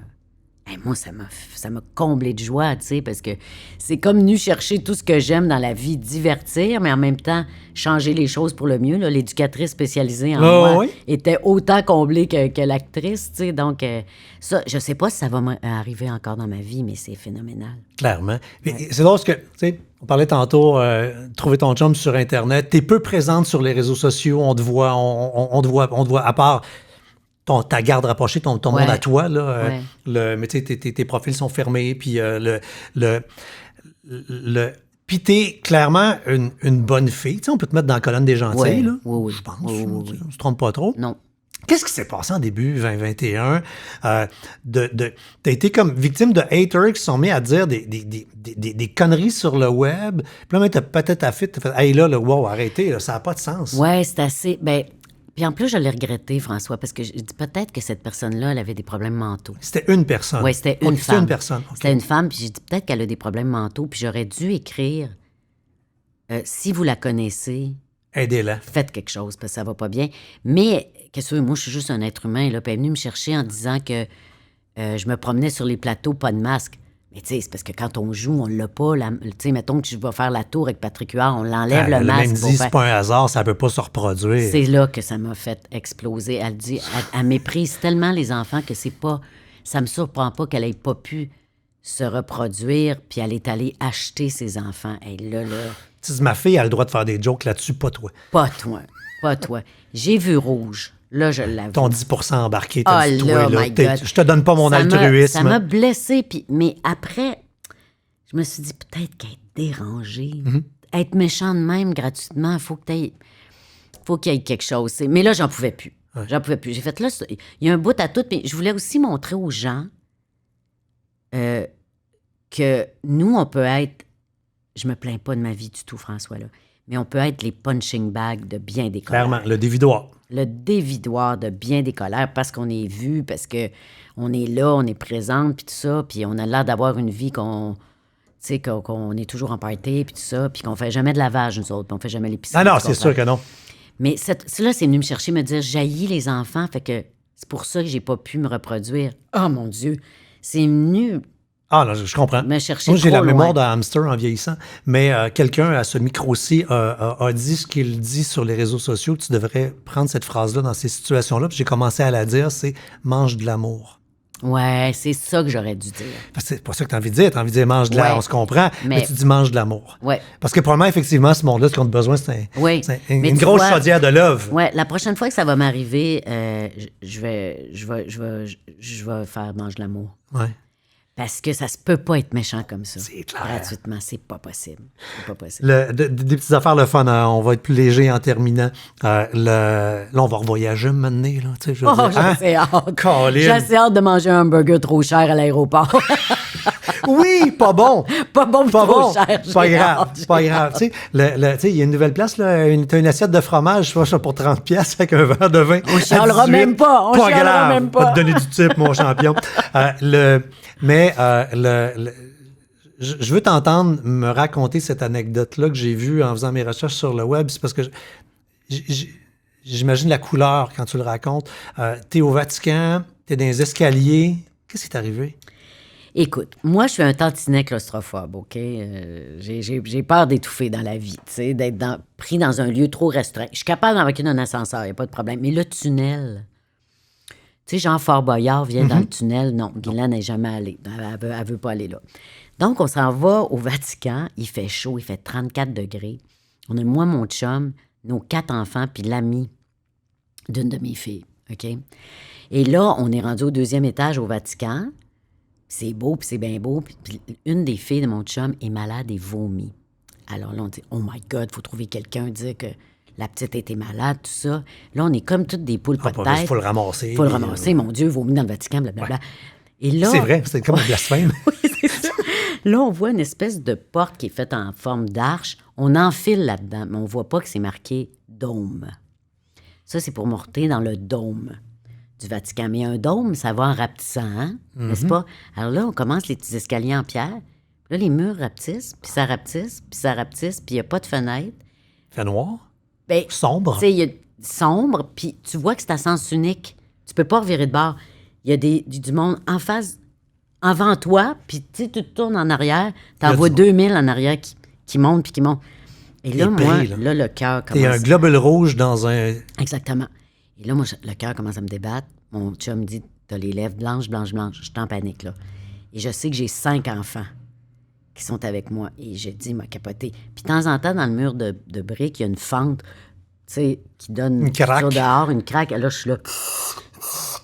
Speaker 3: comblé de joie, tu sais, parce que c'est comme venu chercher tout ce que j'aime dans la vie, divertir, mais en même temps, changer les choses pour le mieux. Là. L'éducatrice spécialisée en moi était autant comblée que l'actrice, tu sais. Donc, ça, je sais pas si ça va arriver encore dans ma vie, mais c'est phénoménal.
Speaker 1: Clairement. Ouais. C'est drôle parce que, tu sais, on parlait tantôt, trouver ton chum sur Internet. T'es peu présente sur les réseaux sociaux, on te voit, à part... ta garde rapprochée, ton monde à toi, là. Mais tu sais, tes profils sont fermés, puis puis t'es clairement une bonne fille. Tu sais, on peut te mettre dans la colonne des gentils, là.
Speaker 3: Oui.
Speaker 1: Je pense. On ne se trompe pas trop.
Speaker 3: Non.
Speaker 1: Qu'est-ce qui s'est passé en début 2021? T'as été comme victime de haters qui sont mis à dire des conneries sur le web. Puis là, t'as peut-être t'as fait, hey là, wow, arrêtez, là, ça n'a pas de sens.
Speaker 3: Ouais, c'est assez... Puis en plus, je l'ai regretté, François, parce que je dis peut-être que cette personne-là, elle avait des problèmes mentaux.
Speaker 1: C'était une personne.
Speaker 3: Oui, c'était une femme.
Speaker 1: C'était une personne. Okay.
Speaker 3: C'était une femme, puis j'ai dit peut-être qu'elle a des problèmes mentaux, puis j'aurais dû écrire si vous la connaissez,
Speaker 1: aidez-la.
Speaker 3: Faites quelque chose, parce que ça va pas bien. Mais, qu'est-ce que moi, je suis juste un être humain, là, puis elle est venue me chercher en disant que je me promenais sur les plateaux, pas de masque. Mais tu sais, c'est parce que quand on joue, on l'a pas. Tu sais, mettons que je vais faire la tour avec Patrick Huard, on l'enlève le masque.
Speaker 1: Elle me dit, c'est pas un hasard, ça peut pas se reproduire.
Speaker 3: C'est là que ça m'a fait exploser. Elle dit, elle méprise tellement les enfants que c'est pas... Ça me surprend pas qu'elle ait pas pu se reproduire, puis elle est allée acheter ses enfants. Et là...
Speaker 1: Tu dis, ma fille a le droit de faire des jokes là-dessus, pas toi.
Speaker 3: Pas toi. J'ai vu rouge. Là, je l'avoue.
Speaker 1: Ton 10% embarqué, t'as dit,
Speaker 3: toi, là,
Speaker 1: je te donne pas mon altruisme.
Speaker 3: Ça m'a blessée, mais après, je me suis dit, peut-être qu'elle est dérangée. Mm-hmm. Être méchant de même, gratuitement, faut qu'il y ait quelque chose. Mais là, j'en pouvais plus. Ouais. J'ai fait, là, il y a un bout à tout, mais je voulais aussi montrer aux gens que nous, on peut être... Je me plains pas de ma vie du tout, François, là. Mais on peut être les punching bags de bien des colères.
Speaker 1: Clairement, le dévidoir.
Speaker 3: Le dévidoir de bien des colères parce qu'on est vu, parce qu'on est là, on est présente, puis tout ça, puis on a l'air d'avoir une vie qu'on est toujours en party, puis tout ça, puis qu'on fait jamais de lavage, nous autres, puis on fait jamais l'épicerie.
Speaker 1: Ah non, c'est sûr que non.
Speaker 3: Mais cela, c'est venu me chercher, me dire, j'haïs les enfants, fait que c'est pour ça que j'ai pas pu me reproduire. Oh mon Dieu! C'est venu...
Speaker 1: Ah non, je comprends.
Speaker 3: Me chercher
Speaker 1: moi, j'ai la mémoire
Speaker 3: loin.
Speaker 1: d'un hamster en vieillissant, mais quelqu'un à ce micro-ci a dit ce qu'il dit sur les réseaux sociaux. Tu devrais prendre cette phrase-là dans ces situations-là. Puis j'ai commencé à la dire, c'est « mange de l'amour ».
Speaker 3: Ouais, c'est ça que j'aurais dû dire.
Speaker 1: C'est pas ça que t'as envie de dire. T'as envie de dire « mange de l'amour », on se comprend, mais tu dis « mange de l'amour ».
Speaker 3: Ouais.
Speaker 1: Parce que probablement, effectivement, ce monde-là, ce qu'on a besoin, c'est une grosse chaudière de love.
Speaker 3: Ouais, la prochaine fois que ça va m'arriver, je vais faire « mange de l'amour ».
Speaker 1: Ouais.
Speaker 3: Parce que ça se peut pas être méchant comme ça.
Speaker 1: C'est clair.
Speaker 3: Gratuitement, c'est pas possible.
Speaker 1: Des petites affaires, le fun, on va être plus léger en terminant. Là, on va revoyager maintenant. Là, tu sais,
Speaker 3: j'ai assez hâte. J'ai assez hâte de manger un burger trop cher à l'aéroport.
Speaker 1: Oui, pas bon.
Speaker 3: Pas bon,
Speaker 1: Pas
Speaker 3: trop
Speaker 1: bon.
Speaker 3: cher.
Speaker 1: Pas grave, pas grave. Tu sais, il y a une nouvelle place, là, t'as une assiette de fromage, je sais, pour 30$ avec un verre de vin.
Speaker 3: On chialera même pas.
Speaker 1: Pas grave. Pas te donner du type, mon champion. Je veux t'entendre me raconter cette anecdote-là que j'ai vue en faisant mes recherches sur le web. C'est parce que j'imagine la couleur quand tu le racontes. T'es au Vatican, t'es dans les escaliers. Qu'est-ce qui t'est arrivé?
Speaker 3: Écoute, moi, je suis un tantinet claustrophobe, OK? J'ai peur d'étouffer dans la vie, tu sais, d'être pris dans un lieu trop restreint. Je suis capable d'embarquer dans un ascenseur, il n'y a pas de problème. Mais le tunnel, tu sais, Jean Fort Boyard vient dans le tunnel. Non, Guylaine n'est jamais allée. Elle veut pas aller là. Donc, on s'en va au Vatican. Il fait chaud, il fait 34 degrés. On a moi, mon chum, nos 4 enfants, puis l'ami d'une de mes filles, OK? Et là, on est rendu au 2e étage au Vatican. C'est beau, puis c'est bien beau. Puis une des filles de mon chum est malade et vomit. Alors là, on dit, oh my God, il faut trouver quelqu'un, dire que la petite était malade, tout ça. Là, on est comme toutes des poules pas de tête.
Speaker 1: Il faut le ramasser.
Speaker 3: Il faut le ramasser, mon Dieu, vomit dans le Vatican, blablabla. Ouais. Et là,
Speaker 1: c'est vrai, c'est comme un blasphème.
Speaker 3: Oui, c'est ça. Là, on voit une espèce de porte qui est faite en forme d'arche. On enfile là-dedans, mais on ne voit pas que c'est marqué « dôme ». Ça, c'est pour monter dans le dôme du Vatican. Mais un dôme, ça va en rapetissant, hein? N'est-ce pas? Alors là, on commence les petits escaliers en pierre. Là, les murs rapetissent, puis ça rapetisse, puis ça rapetisse, puis il n'y a pas de fenêtre.
Speaker 1: Il fait noir?
Speaker 3: Ben,
Speaker 1: sombre?
Speaker 3: Tu sais, il y a sombre, puis tu vois que c'est à sens unique. Tu peux pas revirer de bord. Il y a du monde en face, avant toi, puis tu te tournes en arrière, t'en vois 2000 en arrière qui montent, puis qui montent. Et là, moi, là, le cœur commence...
Speaker 1: T'es un globule rouge dans un...
Speaker 3: Exactement. Et là, moi, le cœur commence à me débattre. Mon chum me dit, t'as les lèvres blanches, blanches, blanches. Je suis en panique, là. Et je sais que j'ai 5 enfants qui sont avec moi. Et je dis, il m'a capoté. Puis de temps en temps, dans le mur de briques, il y a une fente, tu sais, qui donne...
Speaker 1: Une craque.
Speaker 3: Sur dehors, une craque. Et là, je suis là...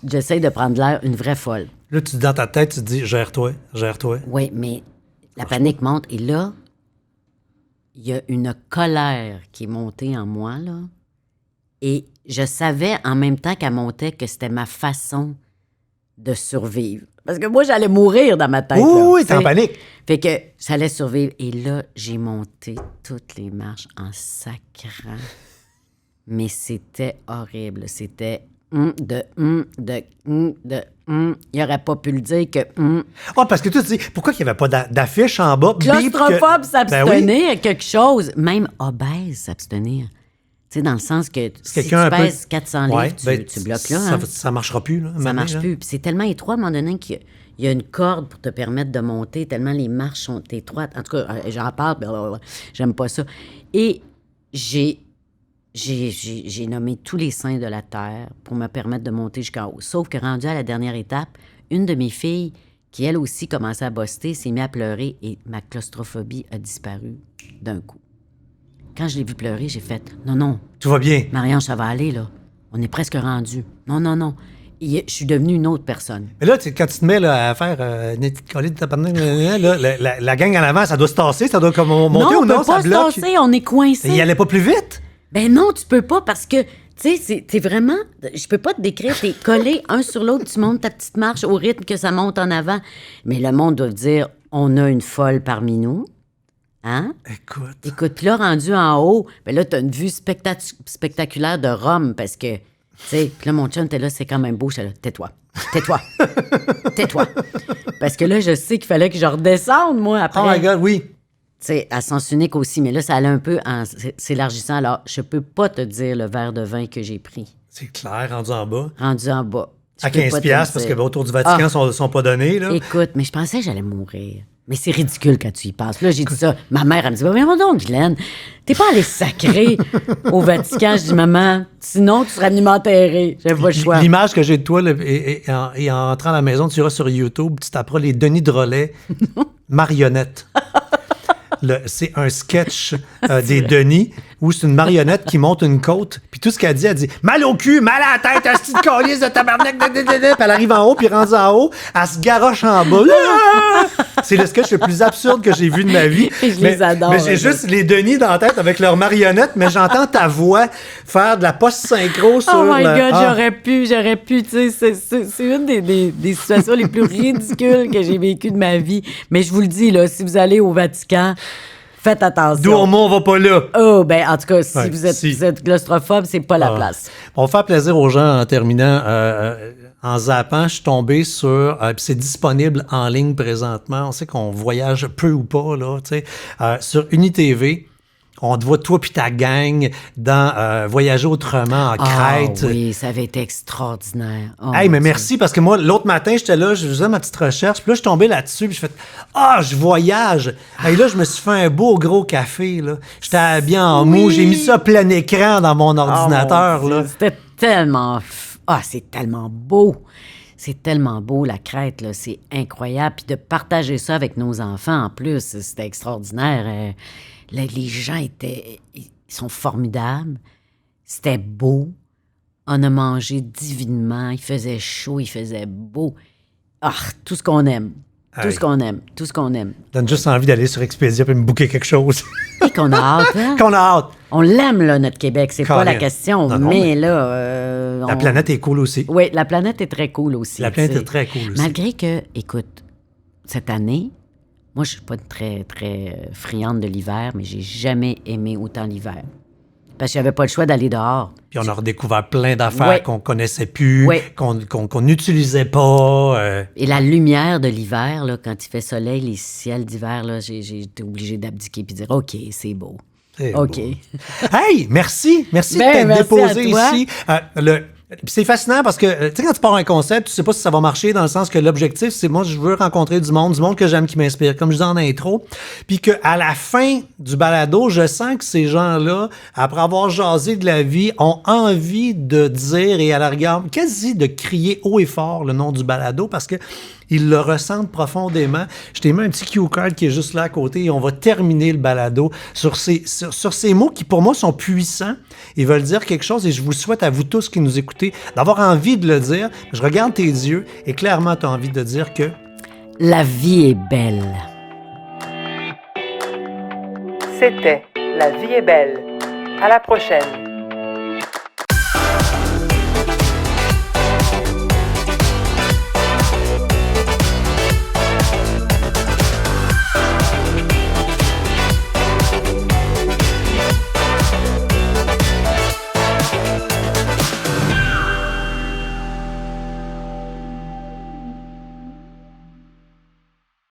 Speaker 3: J'essaie de prendre l'air, une vraie folle.
Speaker 1: Là, dans ta tête, tu te dis, gère-toi, gère-toi.
Speaker 3: Oui, mais la panique monte. Et là, il y a une colère qui est montée en moi, là. Et je savais en même temps qu'elle montait que c'était ma façon de survivre. Parce que moi, j'allais mourir dans ma tête.
Speaker 1: Oui, t'es en panique.
Speaker 3: Fait que j'allais survivre. Et là, j'ai monté toutes les marches en sacrant. Mais c'était horrible. C'était... Il n'aurait pas pu le dire que...
Speaker 1: parce que tu te dis, pourquoi il n'y avait pas d'affiche en bas?
Speaker 3: Claustrophobe, s'abstenir,
Speaker 1: ben oui.
Speaker 3: quelque chose. Même obèse, s'abstenir. Tu sais, dans le sens que si tu pèses 400 livres, tu bloques là.
Speaker 1: Ça ne marchera plus. Là,
Speaker 3: ça ne marche plus. Puis c'est tellement étroit, à un moment donné, qu'il y a une corde pour te permettre de monter, tellement les marches sont étroites. En tout cas, j'en parle, j'aime pas ça. Et j'ai nommé tous les saints de la terre pour me permettre de monter jusqu'en haut. Sauf que rendu à la dernière étape, une de mes filles, qui elle aussi commençait à boster, s'est mise à pleurer et ma claustrophobie a disparu d'un coup. Quand je l'ai vue pleurer, j'ai fait « Non.
Speaker 1: Tout va bien.
Speaker 3: Marie-Ange, ça va aller, là. On est presque rendu. Non. » Et je suis devenue une autre personne.
Speaker 1: Mais là, quand tu te mets là, à faire la gang en avant, ça doit se tasser, ça doit comme monter ou non, ça bloque?
Speaker 3: Non, on peut pas se tasser, on est coincé.
Speaker 1: Il allait pas plus vite?
Speaker 3: Ben non, tu peux pas parce que, tu sais, t'es vraiment... Je peux pas te décrire, t'es collé un sur l'autre, tu montes ta petite marche au rythme que ça monte en avant. Mais le monde doit dire, on a une folle parmi nous. Hein? Écoute, puis là, rendu en haut, ben là, t'as une vue spectaculaire de Rome parce que, tu sais, puis là, mon chum était là, c'est quand même beau. J'étais là, tais-toi. Parce que là, je sais qu'il fallait que je redescende, moi, après.
Speaker 1: Oh my God, oui.
Speaker 3: C'est à sens unique aussi, mais là, ça allait un peu en s'élargissant. Alors, je peux pas te dire le verre de vin que j'ai pris.
Speaker 1: C'est clair, rendu en bas.
Speaker 3: À
Speaker 1: 15$, parce que autour du Vatican, sont pas donnés, là.
Speaker 3: Écoute, mais je pensais que j'allais mourir. Mais c'est ridicule quand tu y penses. Là, j'ai dit ça. Ma mère, elle me dit, mais donc, Guylaine, t'es pas allée sacrer au Vatican. Je dis, maman, sinon, tu serais venue m'enterrer. J'avais pas le choix.
Speaker 1: L'image que j'ai de toi, et en entrant à la maison, tu iras sur YouTube, tu taperas les Denis Drolet marionnettes. C'est un sketch des Denis où c'est une marionnette qui monte une côte, puis tout ce qu'elle dit, elle dit « Mal au cul, mal à la tête, asti de calice de tabarnak! » Puis elle arrive en haut, puis rendue en haut, elle se garoche en bas. C'est le sketch le plus absurde que j'ai vu de ma vie.
Speaker 3: Je les adore.
Speaker 1: Mais j'ai juste les Denis dans la tête avec leur marionnette, mais j'entends ta voix faire de la post-synchro sur
Speaker 3: Oh my
Speaker 1: le...
Speaker 3: God, j'aurais pu, tu sais, c'est une des situations les plus ridicules que j'ai vécues de ma vie. Mais je vous le dis, là, si vous allez au Vatican, faites attention.
Speaker 1: D'où on va pas là.
Speaker 3: Oh, ben, en tout cas, si
Speaker 1: Ouais,
Speaker 3: vous êtes,
Speaker 1: si.
Speaker 3: vous êtes claustrophobe, c'est pas la place.
Speaker 1: On va faire plaisir aux gens en terminant. En zappant, je suis tombé sur... puis c'est disponible en ligne présentement. On sait qu'on voyage peu ou pas, là, tu sais. Sur UniTV, on te voit, toi puis ta gang, dans Voyager autrement en Crète.
Speaker 3: Ah oui, ça avait été extraordinaire. Oh,
Speaker 1: Hey, mais
Speaker 3: mon Dieu.
Speaker 1: merci, parce que moi, l'autre matin, j'étais là, je faisais ma petite recherche, puis là, je suis tombé là-dessus, puis je fais « Ah, je voyage! » Et là, je me suis fait un beau gros café, là. J'étais bien en mou, j'ai mis ça plein écran dans mon ordinateur,
Speaker 3: Oh, mon Dieu,
Speaker 1: là.
Speaker 3: C'était tellement... c'est tellement beau. C'est tellement beau, la Crète, là. C'est incroyable. Puis de partager ça avec nos enfants, en plus, c'était extraordinaire. Les gens ils sont formidables. C'était beau. On a mangé divinement. Il faisait chaud, il faisait beau. Ah, tout ce qu'on aime. Tout
Speaker 1: Hey.
Speaker 3: ce qu'on aime. Tout ce qu'on aime.
Speaker 1: Donne juste envie d'aller sur Expedia et me booker quelque chose.
Speaker 3: Et qu'on a hâte, hein?
Speaker 1: Qu'on a hâte.
Speaker 3: On l'aime, là, notre Québec. C'est pas la
Speaker 1: Carrément.
Speaker 3: question.
Speaker 1: Non, non,
Speaker 3: mais là...
Speaker 1: La planète est cool aussi.
Speaker 3: Oui, la planète est très cool aussi.
Speaker 1: La planète
Speaker 3: tu sais.
Speaker 1: est très cool aussi.
Speaker 3: Malgré que, écoute, cette année, moi, je suis pas très, très friande de l'hiver, mais j'ai jamais aimé autant l'hiver. Parce que j'avais pas le choix d'aller dehors.
Speaker 1: Puis on a redécouvert plein d'affaires
Speaker 3: Ouais.
Speaker 1: qu'on connaissait plus,
Speaker 3: Ouais.
Speaker 1: qu'on n'utilisait pas.
Speaker 3: Et la lumière de l'hiver, là, quand il fait soleil, les ciels d'hiver, là, j'ai été obligée d'abdiquer et de dire « OK, c'est beau.
Speaker 1: C'est
Speaker 3: OK.
Speaker 1: beau. Hey, merci. Merci
Speaker 3: Ben,
Speaker 1: de t'être
Speaker 3: merci
Speaker 1: déposé
Speaker 3: à toi.
Speaker 1: ici. Puis c'est fascinant parce que, tu sais, quand tu pars un concept, tu sais pas si ça va marcher dans le sens que l'objectif, c'est moi, je veux rencontrer du monde que j'aime, qui m'inspire, comme je disais en intro. Puis qu'à la fin du balado, je sens que ces gens-là, après avoir jasé de la vie, ont envie de dire et à la rigueur, quasi de crier haut et fort le nom du balado parce que ils le ressentent profondément. Je t'ai mis un petit cue card qui est juste là à côté et on va terminer le balado sur ces mots qui, pour moi, sont puissants. Ils veulent dire quelque chose et je vous souhaite à vous tous qui nous écoutez d'avoir envie de le dire. Je regarde tes yeux et clairement, tu as envie de dire que...
Speaker 3: La vie est belle. »
Speaker 2: C'était La vie est belle. À la prochaine.